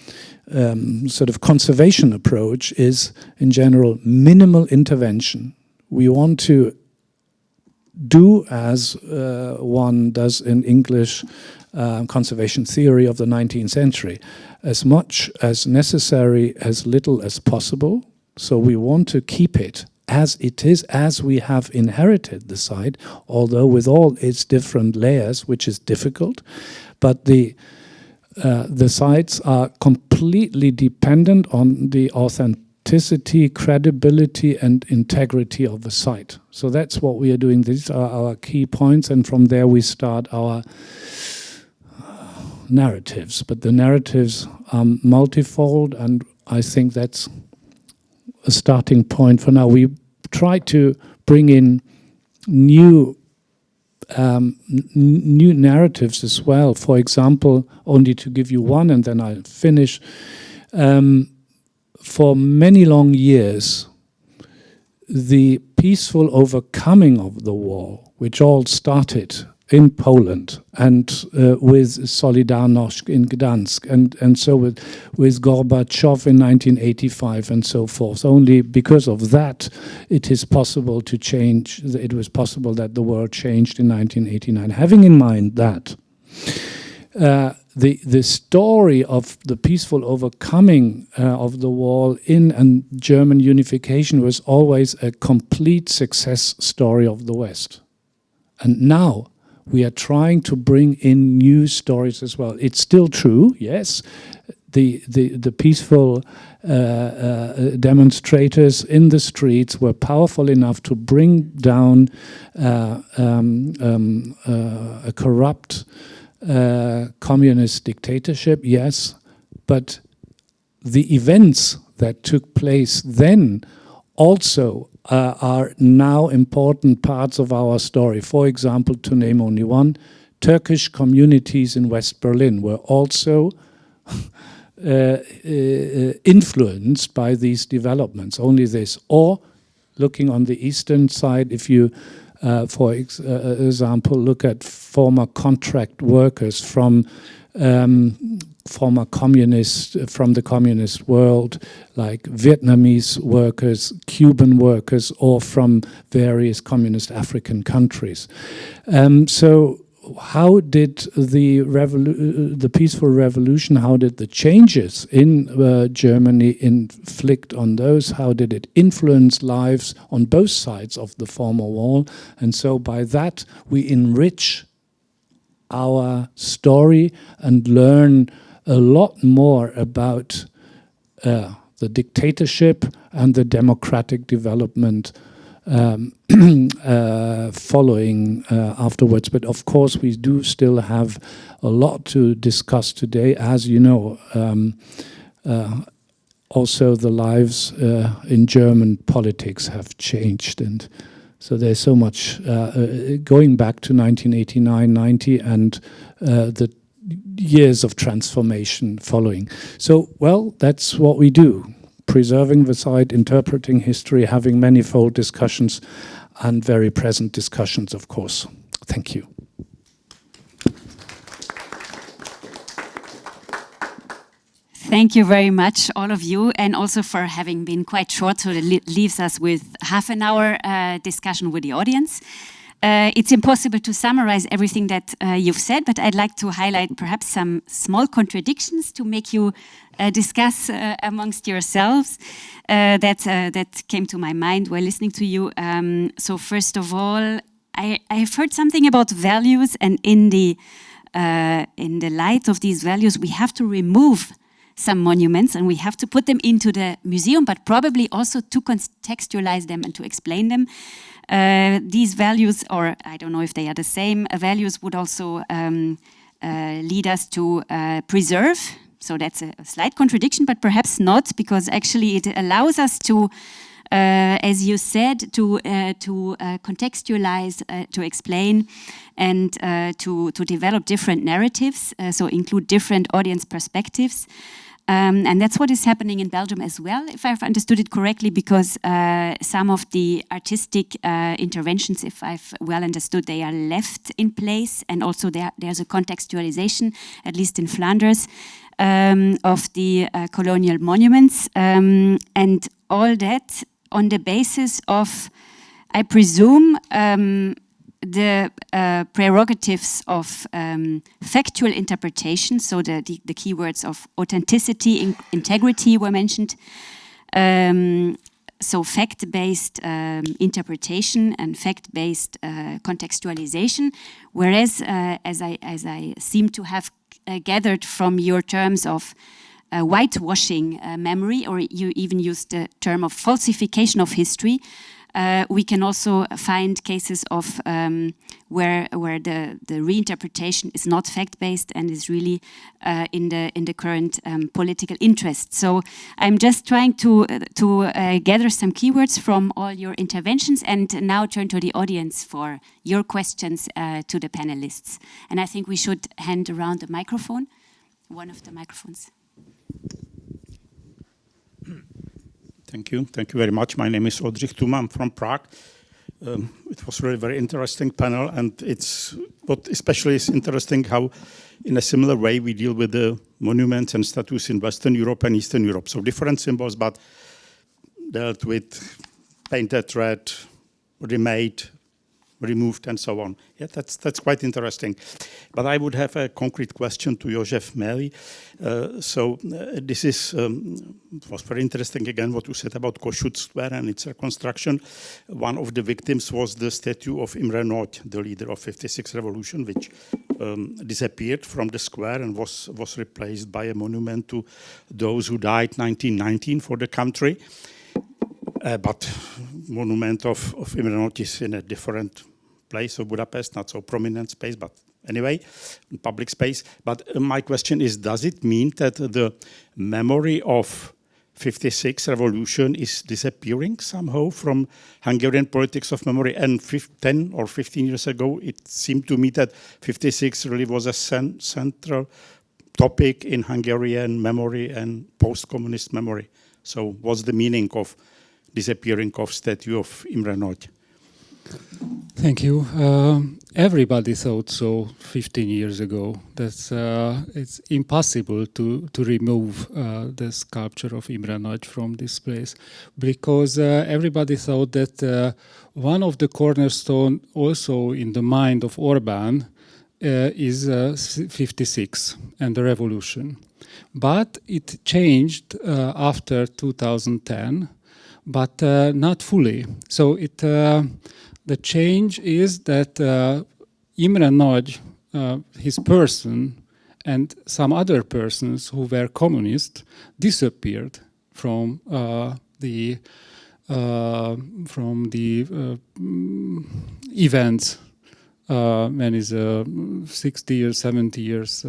sort of conservation approach is, in general, minimal intervention. We want to do as one does in English conservation theory of the 19th century, as much as necessary, as little as possible. So we want to keep it as it is, as we have inherited the site, although with all its different layers, which is difficult. But the sites are completely dependent on the authenticity, credibility, and integrity of the site. So that's what we are doing. These are our key points, and from there we start our narratives. But the narratives are multifold, and I think that's a starting point for now. We try to bring in new narratives as well. For example, only to give you one and then I'll finish. For many long years, the peaceful overcoming of the war, which all started in Poland and with Solidarność in Gdansk, and so with Gorbachev in 1985 and so forth. Only because of that it is possible to change. It was possible that the world changed in 1989. Having in mind that the story of the peaceful overcoming of the wall and German unification was always a complete success story of the West. And now we are trying to bring in new stories as well. It's still true, yes. The peaceful demonstrators in the streets were powerful enough to bring down a corrupt communist dictatorship, yes. But the events that took place then also are now important parts of our story. For example, to name only one, Turkish communities in West Berlin were also influenced by these developments, only this. Or looking on the eastern side, if you, for example, look at former contract workers from former communists from the communist world, like Vietnamese workers, Cuban workers, or from various communist African countries. So how did the peaceful revolution, how did the changes in Germany inflict on those? How did it influence lives on both sides of the former wall? And so by that we enrich our story and learn a lot more about the dictatorship and the democratic development following afterwards. But of course we do still have a lot to discuss today. As you know, also the lives in German politics have changed, and so there's so much going back to 1989, 90 and the years of transformation following. So, well, that's what we do. Preserving the site, interpreting history, having manifold discussions and very present discussions, of course. Thank you. Thank you very much, all of you, and also for having been quite short, so it leaves us with half an hour discussion with the audience. It's impossible to summarize everything that you've said, but I'd like to highlight perhaps some small contradictions to make you discuss amongst yourselves that came to my mind while listening to you. So first of all, I've heard something about values, and in the light of these values, we have to remove some monuments and we have to put them into the museum, but probably also to contextualize them and to explain them. These values, or I don't know if they are the same, values would also lead us to preserve. So that's a slight contradiction, but perhaps not, because actually it allows us to, as you said, to contextualize, to explain, and to develop different narratives, so include different audience perspectives. And that's what is happening in Belgium as well, if I've understood it correctly, because some of the artistic interventions, if I've well understood, they are left in place, and also there's a contextualization, at least in Flanders, of the colonial monuments, and all that on the basis of, I presume, the prerogatives of factual interpretation, so the keywords of authenticity, integrity were mentioned. So fact-based interpretation and fact-based contextualization, whereas as I seem to have gathered from your terms of whitewashing memory, or you even used the term of falsification of history, we can also find cases of where the reinterpretation is not fact-based and is really in the current political interest. So I'm just trying to gather some keywords from all your interventions, and now turn to the audience for your questions to the panelists. And I think we should hand around the microphone, one of the microphones. Thank you very much. My name is Oldřich Tuma, I'm from Prague. It was really very interesting panel, and it's what especially is interesting how in a similar way we deal with the monuments and statues in Western Europe and Eastern Europe. So different symbols, but dealt with painted red, remade, removed, and so on. Yeah, that's quite interesting. But I would have a concrete question to József, Mélyi. This is was very interesting again what you said about Kossuth Square and its reconstruction. One of the victims was the statue of Imre Nagy, the leader of '56 revolution, which disappeared from the square and was replaced by a monument to those who died 1919 for the country. But monument of Imre Nagy is in a different place of Budapest, not so prominent space, but anyway, public space. But my question is, does it mean that the memory of '56 revolution is disappearing somehow from Hungarian politics of memory? And 10 or 15 years ago, it seemed to me that '56 really was a central topic in Hungarian memory and post-communist memory. So what's the meaning of disappearing of statue of Imre Nagy? Thank you. Everybody thought so 15 years ago. That's it's impossible to remove the sculpture of Imre Nagy from this place, because everybody thought that one of the cornerstone also in the mind of Orbán is 56 and the revolution. But it changed after 2010, but not fully. So the change is that Imre Nagy, his person, and some other persons who were communist disappeared from the events when is 60 years, 70 years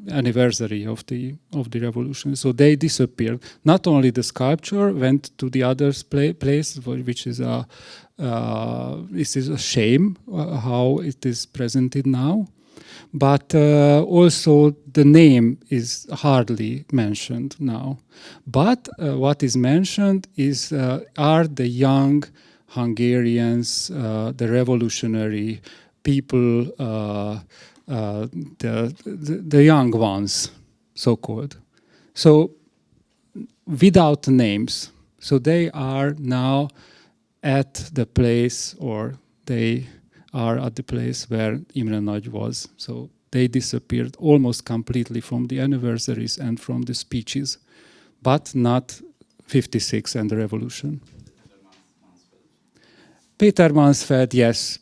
anniversary of the revolution. So they disappeared. Not only the sculpture went to the other place, which is this is a shame how it is presented now. But also the name is hardly mentioned now. But what is mentioned is are the young Hungarians, the revolutionary people, the young ones, so-called. So without names. So they are now at the place, or they are at the place where Imre Nagy was. So they disappeared almost completely from the anniversaries and from the speeches, but not 56 and the revolution. Peter Mansfeld, yes,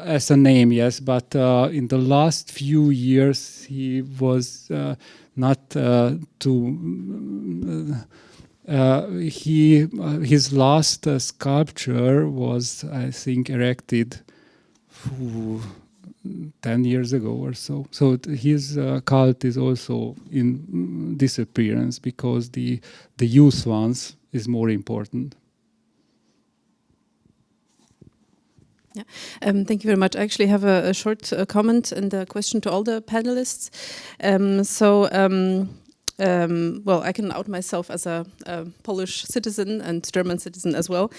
as a name, yes, but in the last few years he was not his last sculpture was, I think, erected 10 years ago or so. So his cult is also in disappearance because the youth ones is more important. Yeah. Thank you very much. I actually have a short comment and a question to all the panelists. Well, I can out myself as a Polish citizen and German citizen as well.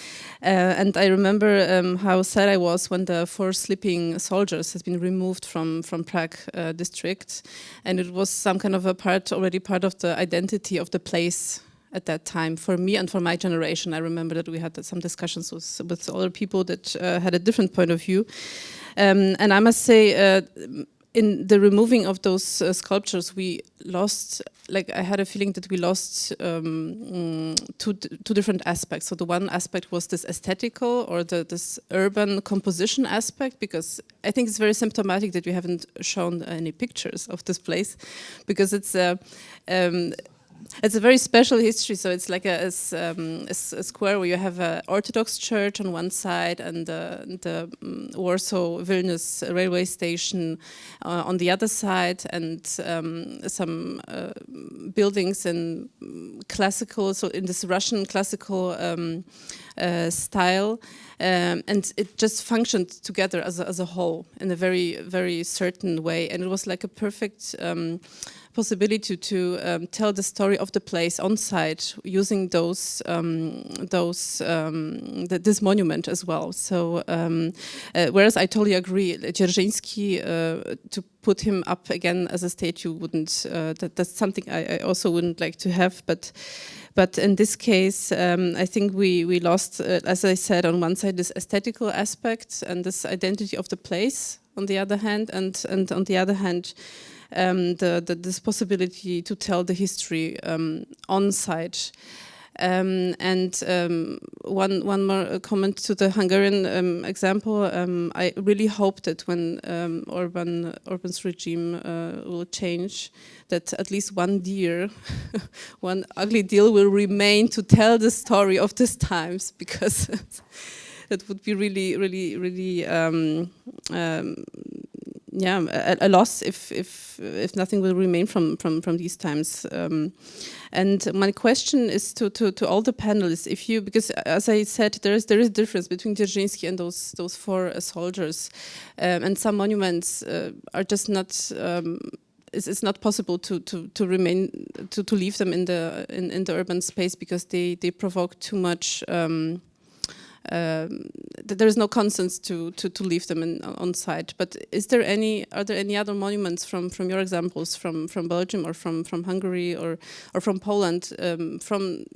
And I remember how sad I was when the 4 sleeping soldiers has been removed from Prague district. And it was some kind of already part of the identity of the place at that time for me and for my generation. I remember that we had some discussions with other people that had a different point of view. And I must say, in the removing of those sculptures, we lost, like I had a feeling that we lost two different aspects. So the one aspect was this aesthetical or this urban composition aspect, because I think it's very symptomatic that we haven't shown any pictures of this place, because it's a very special history. So it's like a square where you have an Orthodox church on one side and the Warsaw-Vilnius railway station on the other side, and some buildings in classical, so in this Russian classical style, and it just functioned together as a whole in a very, very certain way, and it was like a perfect possibility to tell the story of the place on site using this monument as well. So whereas I totally agree, Dzierżyński, to put him up again as a statue wouldn't. That's something I also wouldn't like to have, but in this case, I think we lost, as I said, on one side this aesthetical aspect and this identity of the place on the other hand, and on the other hand, this possibility to tell the history on site. One more comment to the Hungarian example. I really hope that when Orban's regime will change, that at least one deer, one ugly deer will remain to tell the story of these times, because that would be really, really, really a loss if nothing will remain from these times. And my question is to all the panelists, because as I said, there is a difference between Dzierżyński and those 4 soldiers, and some monuments are just not. It's not possible to remain to leave them in the urban space, because they provoke too much. There is no consent to leave them on site. But are there any other monuments from your examples from Belgium or from Hungary or from Poland, from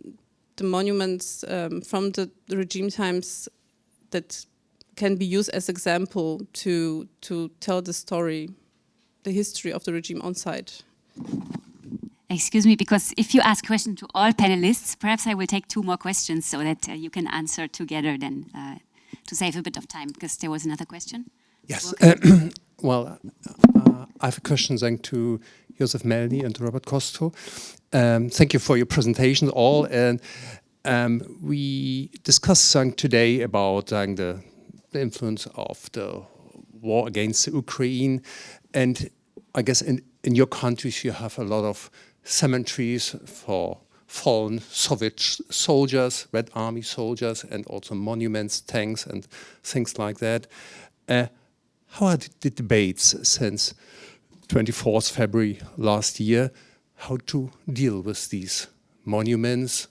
the monuments from the regime times, that can be used as example to tell the story the history of the regime on site. Excuse me, because if you ask questions to all panelists, perhaps I will take 2 more questions so that you can answer together then to save a bit of time, because there was another question. Yes. Well, I have a question then to József, Mélyi and Robert Kostro. Thank you for your presentations all. And we discussed today about the influence of the war against Ukraine. And I guess in your countries you have a lot of cemeteries for fallen Soviet soldiers, Red Army soldiers, and also monuments, tanks, and things like that. How are the debates since 24th February last year? How to deal with these monuments?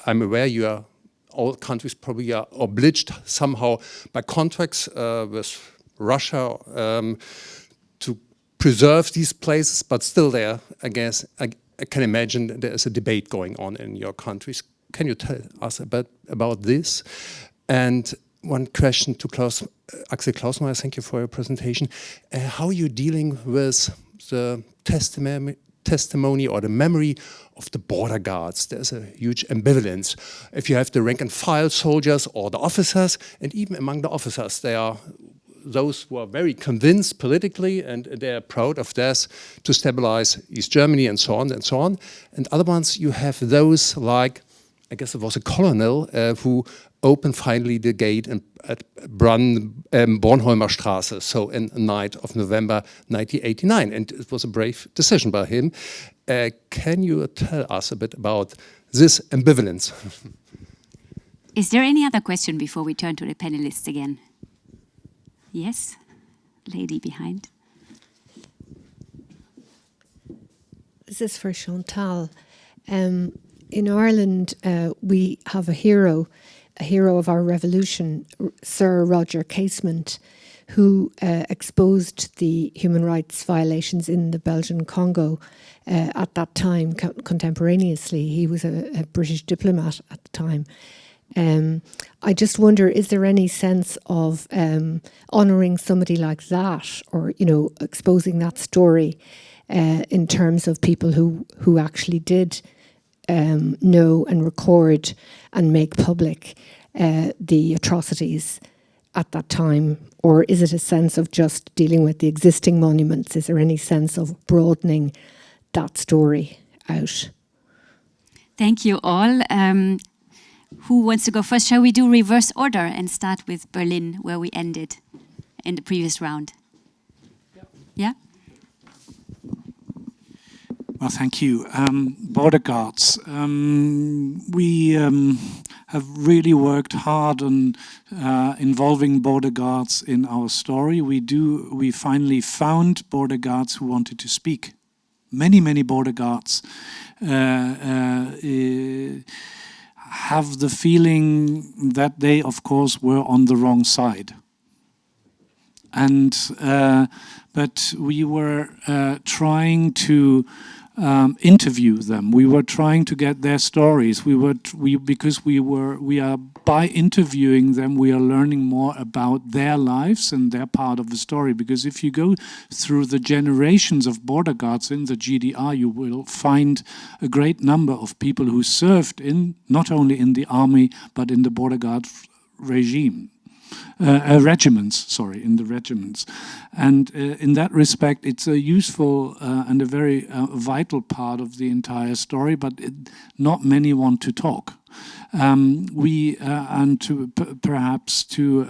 I'm aware all countries probably are obliged somehow by contracts with Russia to preserve these places, but still there, I guess, I can imagine there is a debate going on in your countries. Can you tell us a bit about this? And one question to Axel Klausmeier, thank you for your presentation. How are you dealing with the testimony or the memory of the border guards? There's a huge ambivalence. If you have the rank and file soldiers or the officers, and even among the officers, there are those who are very convinced politically and they are proud of this to stabilize East Germany and so on and so on. And other ones, you have those like, I guess it was a colonel who opened finally the gate at Bornholmer Straße, so in the night of November 1989. And it was a brave decision by him. Can you tell us a bit about this ambivalence? Is there any other question before we turn to the panelists again? Yes, lady behind. This is for Chantal. In Ireland, we have a hero of our revolution, Sir Roger Casement, who exposed the human rights violations in the Belgian Congo at that time, contemporaneously. He was a British diplomat at the time. I just wonder, is there any sense of honouring somebody like that, or exposing that story in terms of people who actually did know and record and make public the atrocities at that time? Or is it a sense of just dealing with the existing monuments? Is there any sense of broadening that story out? Thank you all. Who wants to go first? Shall we do reverse order and start with Berlin, where we ended in the previous round? Yeah? Well, thank you. Border guards. We have really worked hard on involving border guards in our story. We finally found border guards who wanted to speak. Many border guards have the feeling that they, of course, were on the wrong side. And but we were trying to interview them. We were trying to get their stories. Because we are by interviewing them, we are learning more about their lives and their part of the story. Because if you go through the generations of border guards in the GDR, you will find a great number of people who served not only in the army but in the border guard regime. In the regiments. And in that respect, it's a useful and a very vital part of the entire story, but not many want to talk. And to perhaps to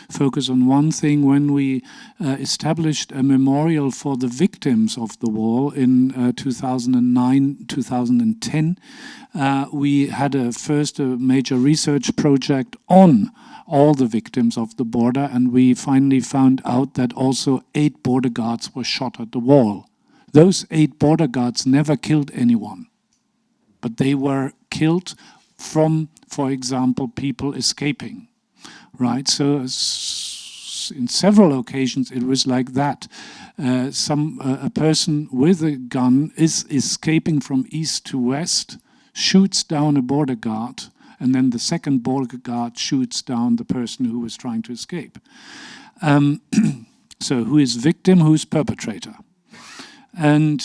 focus on one thing, when we established a memorial for the victims of the war in 2009, 2010, we had a major research project on all the victims of the border, and we finally found out that also 8 border guards were shot at the wall. Those 8 border guards never killed anyone, but they were killed from, for example, people escaping, right? So in several occasions it was like that. A person with a gun is escaping from east to west, shoots down a border guard, and then the second border guard shoots down the person who was trying to escape. So who is victim, who is perpetrator? And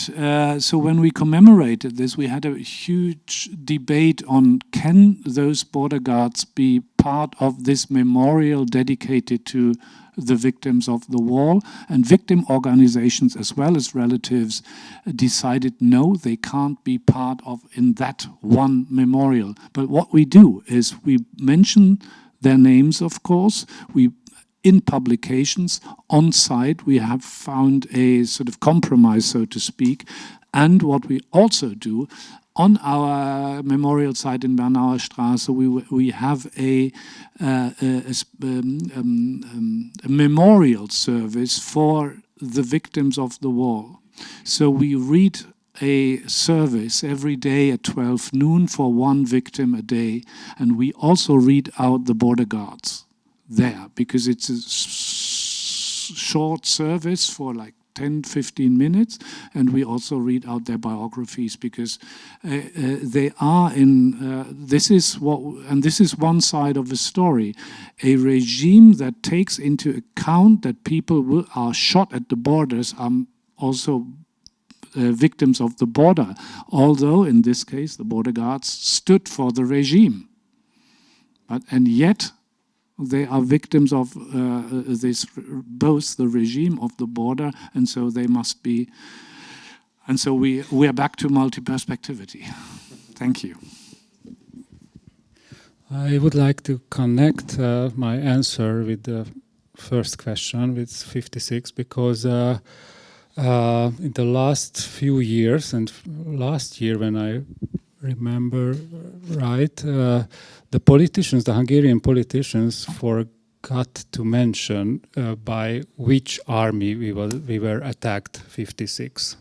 so when we commemorated this, we had a huge debate on, can those border guards be part of this memorial dedicated to the victims of the war? And victim organizations as well as relatives decided no, they can't be part of in that one memorial. But what we do is we mention their names, of course. In publications, on site, we have found a sort of compromise, so to speak. And what we also do, on our memorial site in Bernauer Straße, we have a memorial service for the victims of the war. So we read a service every day at 12 noon for one victim a day. And we also read out the border guards there, because it's a short service for like 10-15 minutes, and we also read out their biographies, because they are in this is one side of the story, a regime that takes into account that people are shot at the borders are also victims of the border, although in this case the border guards stood for the regime, and yet they are victims of this, both the regime of the border, and so they must be. And so we are back to multi-perspectivity. Thank you. I would like to connect my answer with the first question, with 56, because in the last few years, and last year when I remember right, the politicians, the Hungarian politicians, forgot to mention by which army we were attacked 56.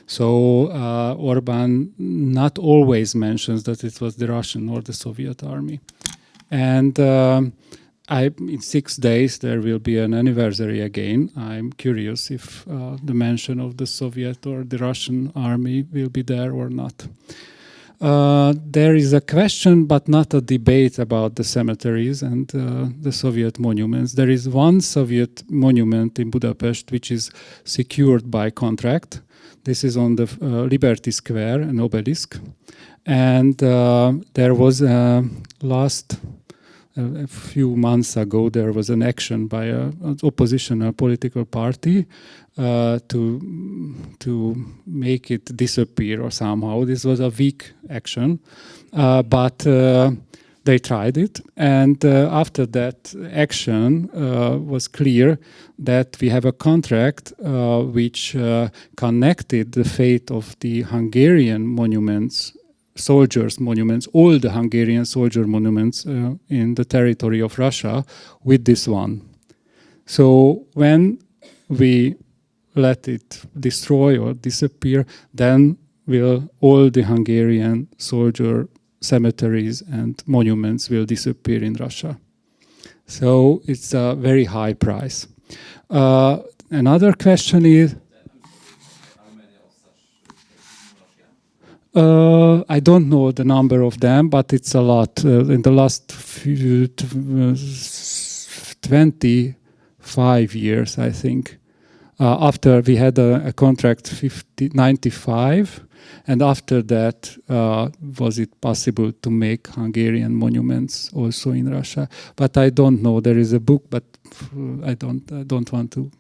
So Orbán not always mentions that it was the Russian or the Soviet army. And in 6 days there will be an anniversary again. I'm curious if the mention of the Soviet or the Russian army will be there or not. There is a question, but not a debate about the cemeteries and the Soviet monuments. There is one Soviet monument in Budapest which is secured by contract. This is on the Liberty Square, an obelisk. And there was a few months ago, there was an action by an opposition political party to make it disappear or somehow. This was a weak action, but they tried it. And after that action was clear that we have a contract which connected the fate of the Hungarian monuments, soldiers' monuments, all the Hungarian soldier monuments in the territory of Russia with this one. So when we let it destroy or disappear, then will all the Hungarian soldier cemeteries and monuments will disappear in Russia. So it's a very high price. Another question is, I don't know the number of them, but it's a lot. In the last 25 years, I think. After we had a contract 95, and after that, was it possible to make Hungarian monuments also in Russia? But I don't know. There is a book, but I don't want to.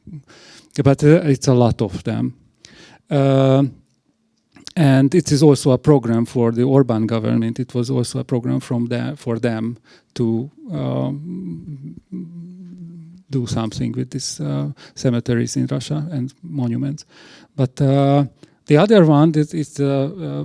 But it's a lot of them. And it is also a program for the Orbán government. It was also a program for them to do something with these cemeteries in Russia and monuments. But the other one is a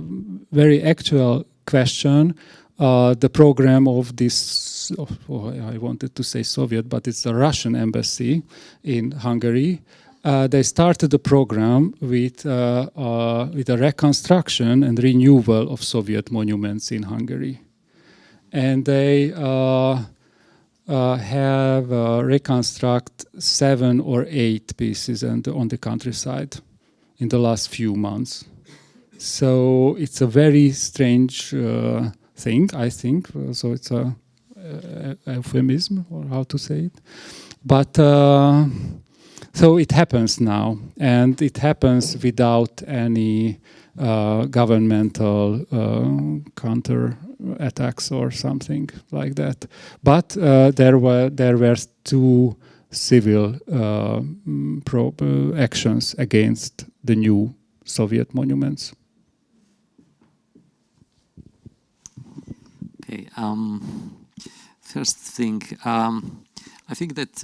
very actual question. The program of this, I wanted to say Soviet, but it's the Russian embassy in Hungary. They started the program with a reconstruction and renewal of Soviet monuments in Hungary. And they have reconstruct 7 or 8 pieces on the countryside in the last few months. So it's a very strange thing, I think. So it's a euphemism, or how to say it. But So it happens now, and it happens without any governmental counter attacks or something like that. But there were two civil actions against the new Soviet monuments. Okay. First thing, I think that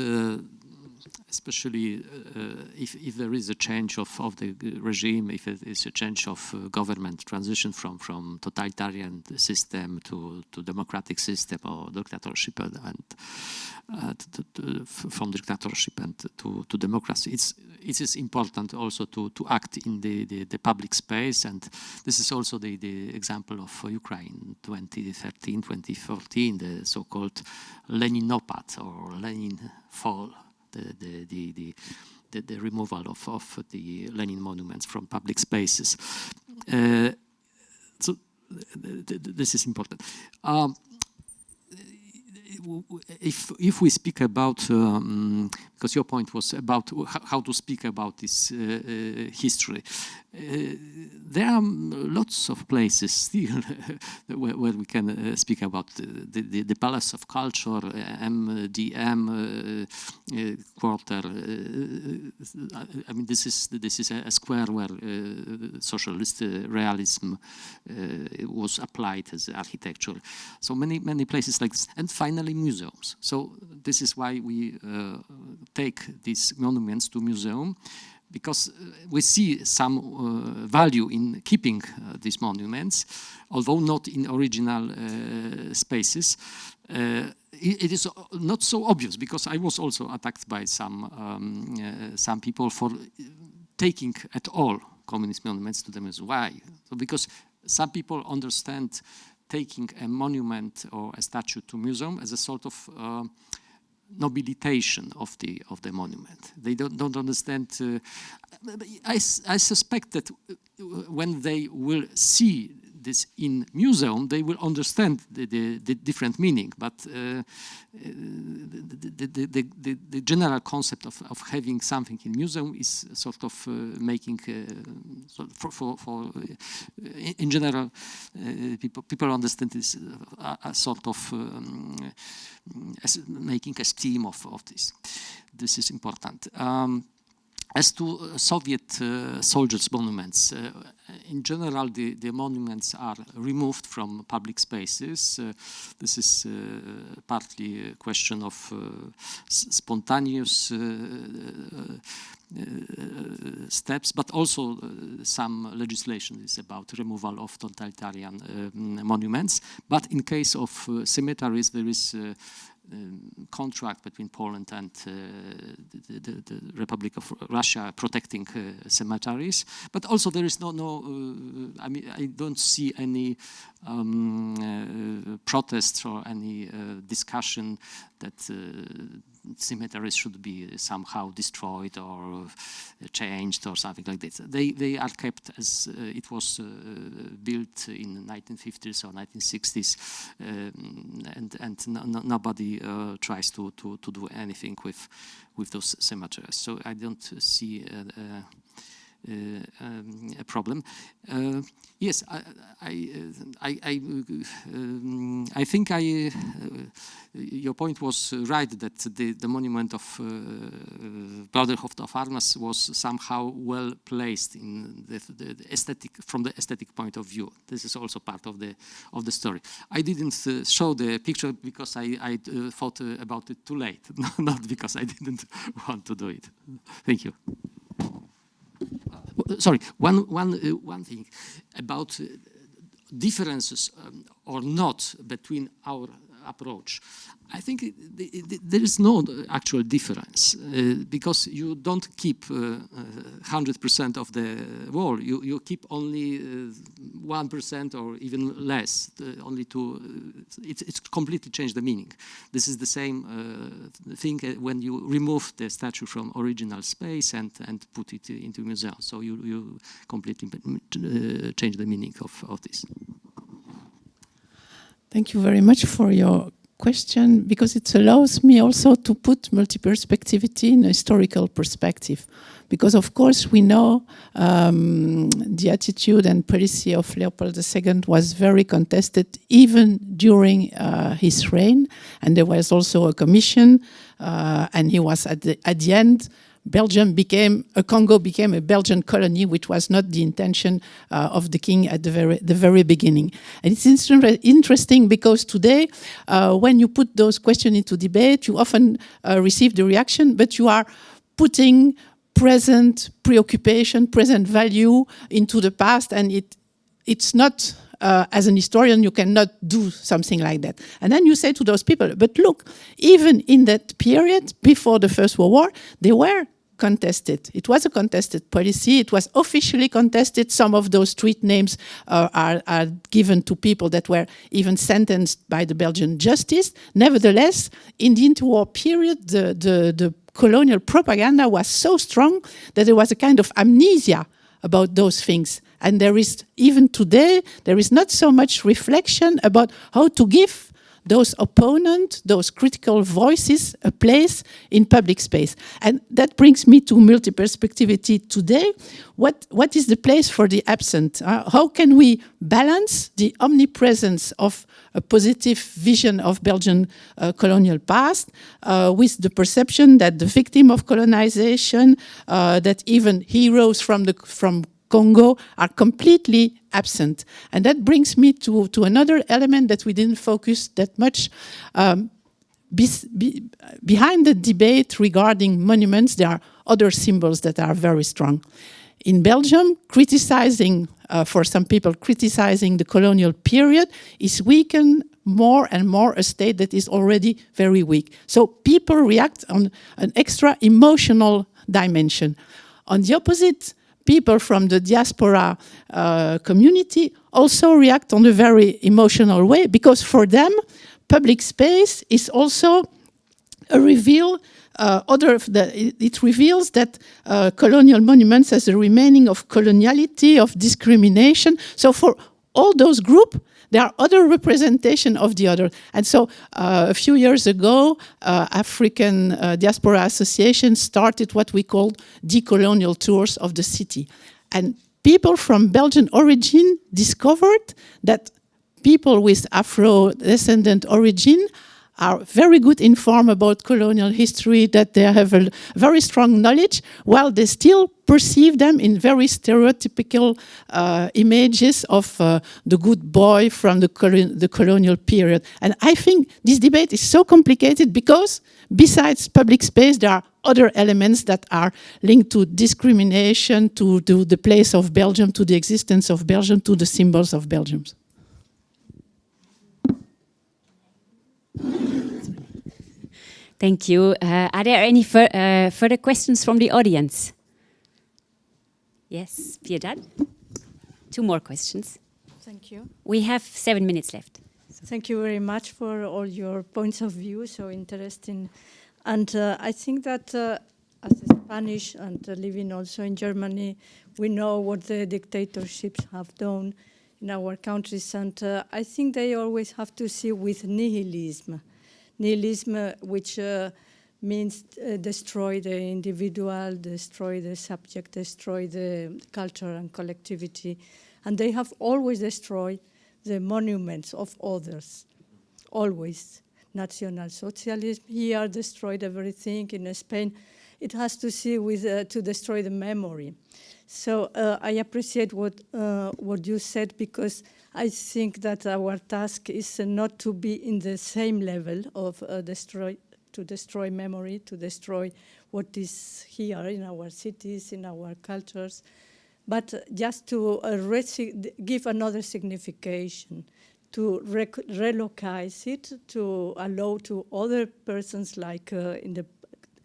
especially if there is a change of the regime, if it is a change of government transition from totalitarian system to democratic system or dictatorship and from dictatorship and to democracy, it is important also to act in the public space, and this is also the example of Ukraine 2013, 2014, the so-called Leninopad or Lenin fall. The removal of the Lenin monuments from public spaces. So this is important. If we speak about, because your point was about how to speak about this history, there are lots of places still where we can speak about the Palace of Culture, MDM quarter. I mean, this is a square where socialist realism was applied as architecture. So many places like this, and finally museums. So this is why we take these monuments to museum, because we see some value in keeping these monuments, although not in original spaces. It is not so obvious, because I was also attacked by some people for taking at all communist monuments to the museum. Why? So because some people understand taking a monument or a statue to museum as a sort of nobilization of the monument. They don't understand. I suspect that when they will see this in museum, they will understand the different meaning. But the general concept of having something in museum is sort of making in general people understand this a sort of as making a scheme of this. This is important. As to Soviet soldiers' monuments, in general, the monuments are removed from public spaces. This is partly a question of spontaneous steps, but also some legislation is about removal of totalitarian monuments. But in case of cemeteries, there is contract between Poland and the Republic of Russia protecting cemeteries, but also there is no I mean, I don't see any protests or any discussion that cemeteries should be somehow destroyed or changed or something like this. They are kept as it was built in 1950s or 1960s, and nobody tries to do anything with those cemeteries. So I don't see a problem. Yes, I think your point was right that the monument of Brotherhood of Arms was somehow well placed in the aesthetic, from the aesthetic point of view. This is also part of the story. I didn't show the picture because I thought about it too late, not because I didn't want to do it. Thank you. Sorry, one thing about differences or not between our approach. I think there is no actual difference because you don't keep 100% of the wall. You keep only 1% or even less. Only to it's completely changed the meaning. This is the same thing when you remove the statue from original space and put it into museum. So you completely change the meaning of this. Thank you very much for your question because it allows me also to put multi-perspectivity in a historical perspective. Because of course we know the attitude and policy of Leopold II was very contested even during his reign, and there was also a commission, and he was at the end. Congo became a Belgian colony, which was not the intention of the king at the very beginning. And it's interesting because today, when you put those questions into debate, you often receive the reaction, but you are putting present preoccupation, present value into the past, and it's not, as an historian, you cannot do something like that. And then you say to those people, but look, even in that period, before the First World War, they were contested. It was a contested policy. It was officially contested. Some of those street names are given to people that were even sentenced by the Belgian justice. Nevertheless, in the interwar period, the colonial propaganda was so strong that there was a kind of amnesia about those things. And there is, even today, there is not so much reflection about how to give those opponents, those critical voices, a place in public space. And that brings me to multi-perspectivity today. What is the place for the absent? How can we balance the omnipresence of a positive vision of Belgian colonial past with the perception that the victim of colonization, that even heroes from Congo are completely absent. And that brings me to another element that we didn't focus that much. Behind the debate regarding monuments, there are other symbols that are very strong. In Belgium, for some people, criticizing the colonial period is weakened more and more a state that is already very weak. So people react on an extra emotional dimension. On the opposite, people from the diaspora community also react on a very emotional way, because for them, public space is also a reveal. It reveals that colonial monuments as a remaining of coloniality, of discrimination. So for all those groups, there are other representation of the other. And so a few years ago, African Diaspora Association started what we called decolonial tours of the city. And people from Belgian origin discovered that people with Afro-descendant origin are very good informed about colonial history, that they have a very strong knowledge, while they still perceive them in very stereotypical images of the good boy from the colonial period. And I think this debate is so complicated because besides public space, there are other elements that are linked to discrimination, to the place of Belgium, to the existence of Belgium, to the symbols of Belgium. Thank you. Are there any further questions from the audience? Yes, Piedad. 2 more questions. Thank you. We have 7 minutes left. Thank you very much for all your points of view, so interesting. And I think that as a Spanish and living also in Germany, we know what the dictatorships have done in our countries, and I think they always have to see with nihilism. Nihilism, which means destroy the individual, destroy the subject, destroy the culture and collectivity. And they have always destroyed the monuments of others, always. National Socialism here destroyed everything. In Spain, it has to see with to destroy the memory. So I appreciate what you said, because I think that our task is not to be in the same level of destroy memory, to destroy what is here in our cities, in our cultures, but just to give another signification, to relocate it, to allow to other persons, like in the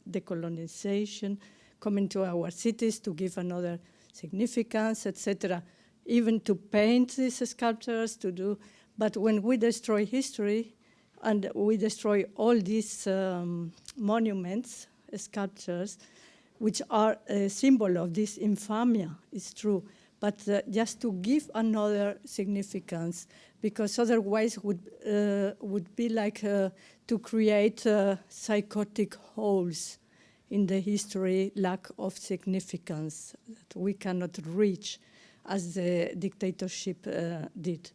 decolonization, coming to our cities to give another significance, etc. Even to paint these sculptures, to do. But when we destroy history and we destroy all these monuments, sculptures, which are a symbol of this infamia, it's true. but just to give another significance, because otherwise would be like to create psychotic holes in the history, lack of significance that we cannot reach as the dictatorship did.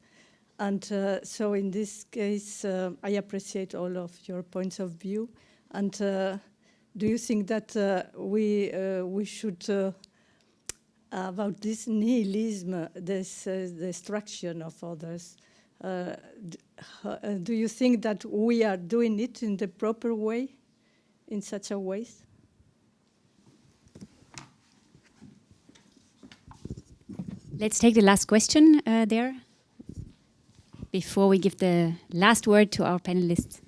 And so in this case, I appreciate all of your points of view. And do you think that we should, about this nihilism, this destruction of others, do you think that we are doing it in the proper way, in such a way? Let's take the last question there, before we give the last word to our panelists.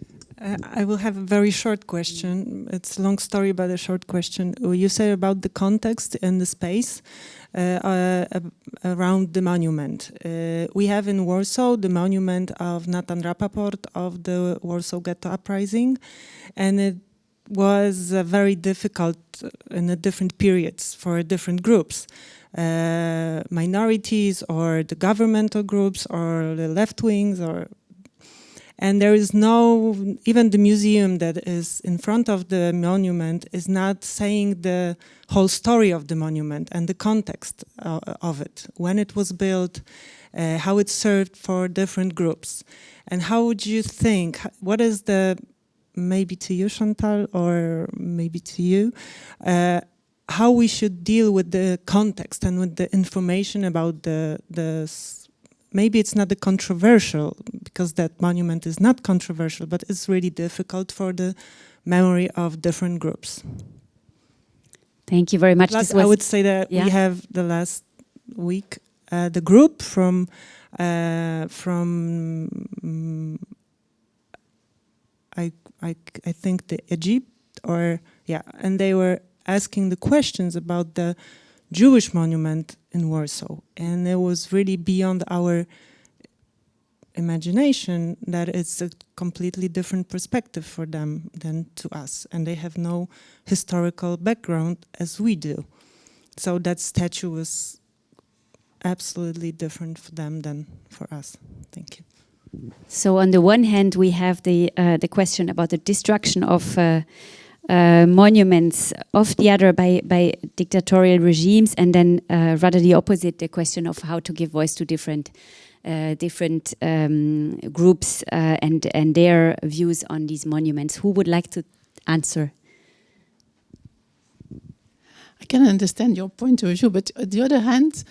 I will have a very short question. It's a long story, but a short question. You said about the context and the space around the monument. We have in Warsaw the monument of Nathan Rapaport of the Warsaw Ghetto Uprising, and it was very difficult in the different periods for different groups. Minorities or the governmental groups or the left wings, and there is no, even the museum that is in front of the monument is not saying the whole story of the monument and the context of it, when it was built, how it served for different groups. And how would you think, what is the, maybe to you Chantal or maybe to you, how we should deal with the context and with the information about maybe it's not the controversial, because that monument is not controversial, but it's really difficult for the memory of different groups. Thank you very much. Plus, I would say that we have the last week the group from I think the Egypt, or and they were asking the questions about the Jewish monument in Warsaw, and it was really beyond our imagination that it's a completely different perspective for them than to us, and they have no historical background as we do. So that statue was absolutely different for them than for us. Thank you. So on the one hand, we have the question about the destruction of monuments, of the other by dictatorial regimes, and then rather the opposite, the question of how to give voice to different groups and their views on these monuments. Who would like to answer? I can understand your point of view, but on the other hand,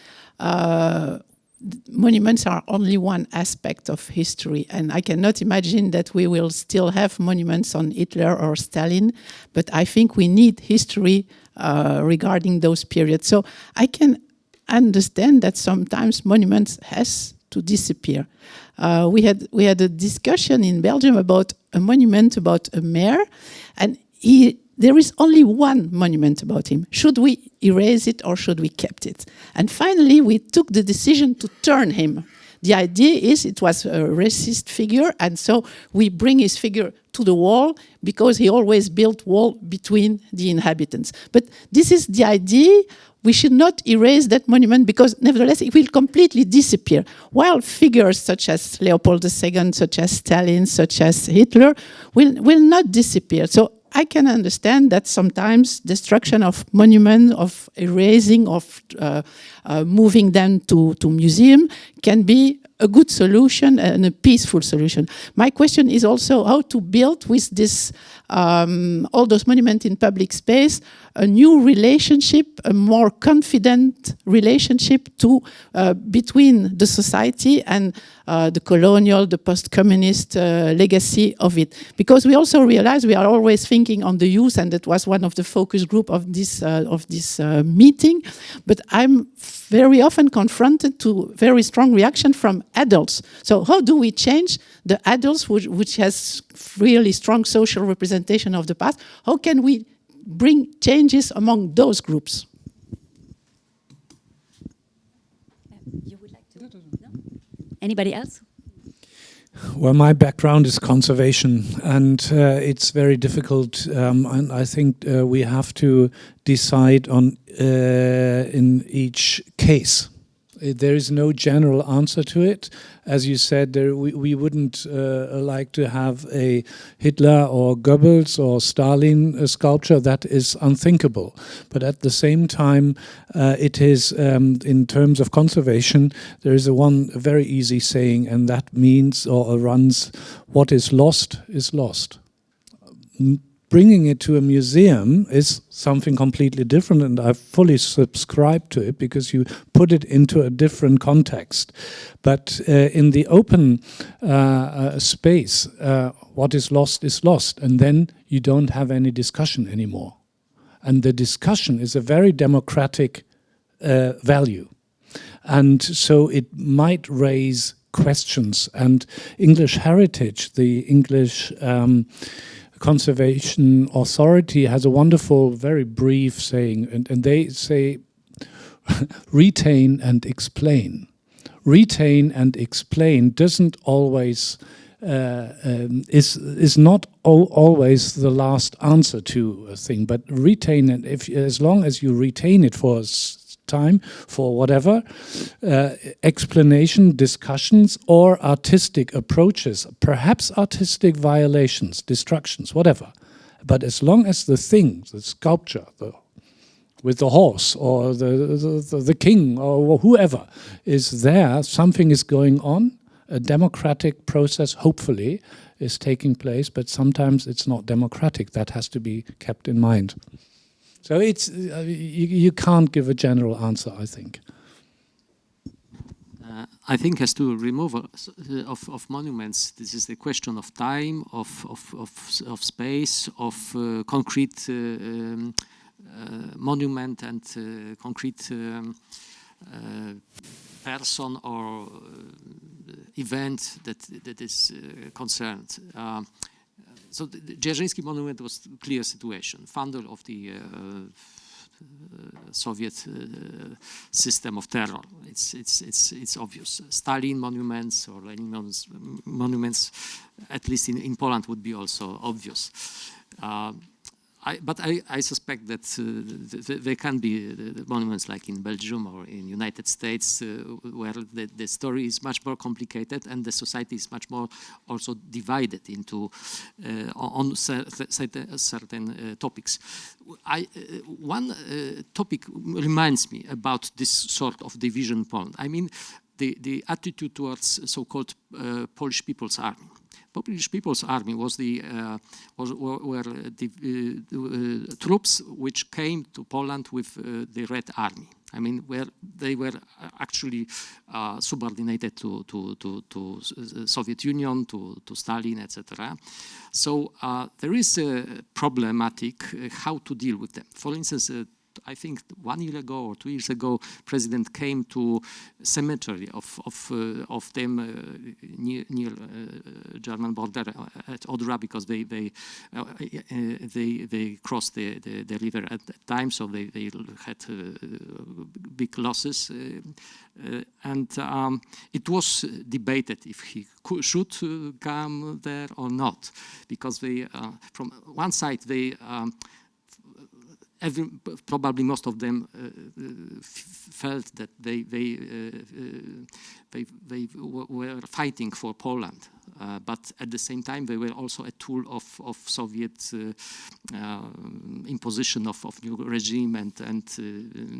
monuments are only one aspect of history, and I cannot imagine that we will still have monuments on Hitler or Stalin, but I think we need history regarding those periods. So I can understand that sometimes monuments has to disappear. We had a discussion in Belgium about a monument about a mayor, and there is only one monument about him. Should we erase it or should we keep it? And finally, we took the decision to turn him. The idea is it was a racist figure, and so we bring his figure to the wall because he always built wall between the inhabitants. But this is the idea. We should not erase that monument because nevertheless it will completely disappear. While figures such as Leopold II, such as Stalin, such as Hitler will not disappear. So I can understand that sometimes destruction of monuments, of erasing, of moving them to museum can be a good solution and a peaceful solution. My question is also how to build with this all those monuments in public space a new relationship, a more confident relationship between the society and the colonial, the post-communist legacy of it. Because we also realize we are always thinking on the youth, and that was one of the focus group of this meeting. But I'm very often confronted to very strong reaction from adults. So how do we change the adults, which has really strong social representation of the past? How can we bring changes among those groups? You would like to? No? Anybody else? Well, my background is conservation, and it's very difficult. And I think we have to decide on in each case There is no general answer to it. As you said, we wouldn't like to have a Hitler or Goebbels or Stalin sculpture. That is unthinkable. But at the same time, it is, in terms of conservation, there is one very easy saying, and that means or runs, what is lost is lost. Bringing it to a museum is something completely different, and I fully subscribe to it because you put it into a different context. But in the open space, what is lost, and then you don't have any discussion anymore. And the discussion is a very democratic value. And so it might raise questions. And English heritage, the English Conservation Authority has a wonderful, very brief saying, and they say, retain and explain. Retain and explain doesn't always, is not always the last answer to a thing, but retain it, as long as you retain it for time, for whatever, explanation, discussions, or artistic approaches, perhaps artistic violations, destructions, whatever. But as long as the thing, the sculpture, with the horse or the king or whoever is there, something is going on, a democratic process, hopefully, is taking place, but sometimes it's not democratic. That has to be kept in mind. So it's you can't give a general answer, I think. I think as to removal of monuments, this is the question of time, of space, of concrete monument and concrete person or event that is concerned. So the Dzierżyński monument was a clear situation, founder of the Soviet system of terror. It's obvious. Stalin monuments or Lenin monuments, at least in Poland, would be also obvious. But I suspect that there can be monuments like in Belgium or in United States where the story is much more complicated and the society is much more also divided into on certain topics. One topic reminds me about this sort of division point. I mean, the attitude towards so-called Polish People's Army. Polish People's Army was were the troops which came to Poland with the Red Army. I mean, where they were actually subordinated to Soviet Union, to Stalin, etc. So there is a problematic how to deal with them. For instance, I think 1 year ago or 2 years ago, President came to cemetery of them near German border at Odra because they crossed the river at that time, so they had big losses, and it was debated if he should come there or not, because they from one side they. Probably most of them felt that they were fighting for Poland, but at the same time they were also a tool of Soviet imposition of new regime and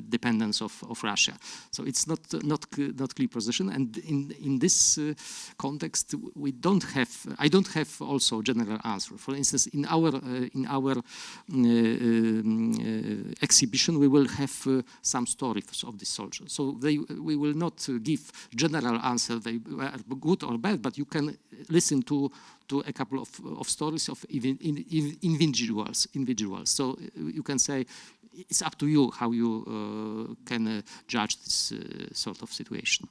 dependence of Russia. So it's not clear position, and in this context we don't have. I don't have also general answer. For instance, in our exhibition, we will have some stories of the soldiers. So we will not give general answer, they were good or bad, but you can listen to a couple of stories of even individuals. So you can say it's up to you how you can judge this sort of situation.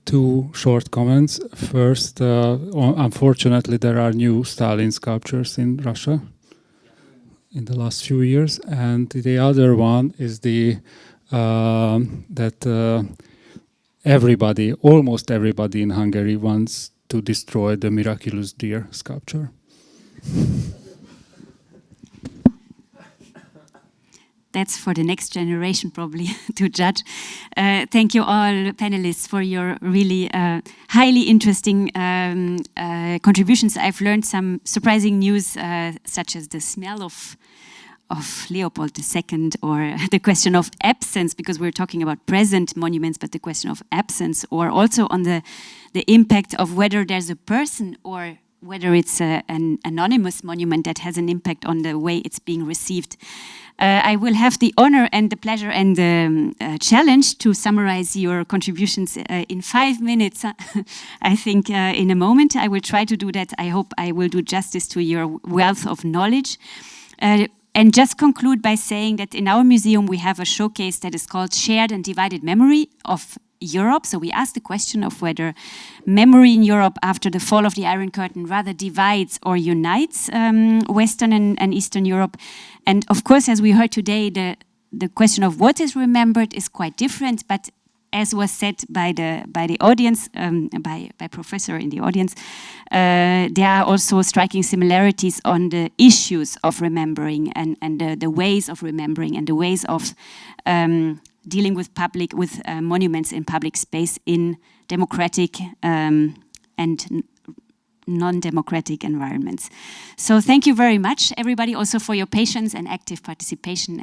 Two short comments. First, unfortunately, there are new Stalin sculptures in Russia in the last few years, and the other one is that almost everybody in Hungary wants to destroy the miraculous deer sculpture. that's for the next generation probably to judge. Thank you all panelists for your really highly interesting contributions. I've learned some surprising news, such as the smell of Leopold II, or the question of absence, because we're talking about present monuments, but the question of absence, or also on the impact of whether there's a person or whether it's an anonymous monument that has an impact on the way it's being received. I will have the honor and the pleasure and the challenge to summarize your contributions in 5 minutes. I think in a moment I will try to do that. I hope I will do justice to your wealth of knowledge. And just conclude by saying that in our museum we have a showcase that is called Shared and Divided Memory of Europe. So we asked the question of whether memory in Europe after the fall of the Iron Curtain rather divides or unites Western and Eastern Europe. And of course, as we heard today, the question of what is remembered is quite different, but as was said by the audience, by professor in the audience, there are also striking similarities on the issues of remembering and the ways of remembering and the ways of dealing with monuments in public space in democratic and non-democratic environments. So thank you very much, everybody, also for your patience and active participation.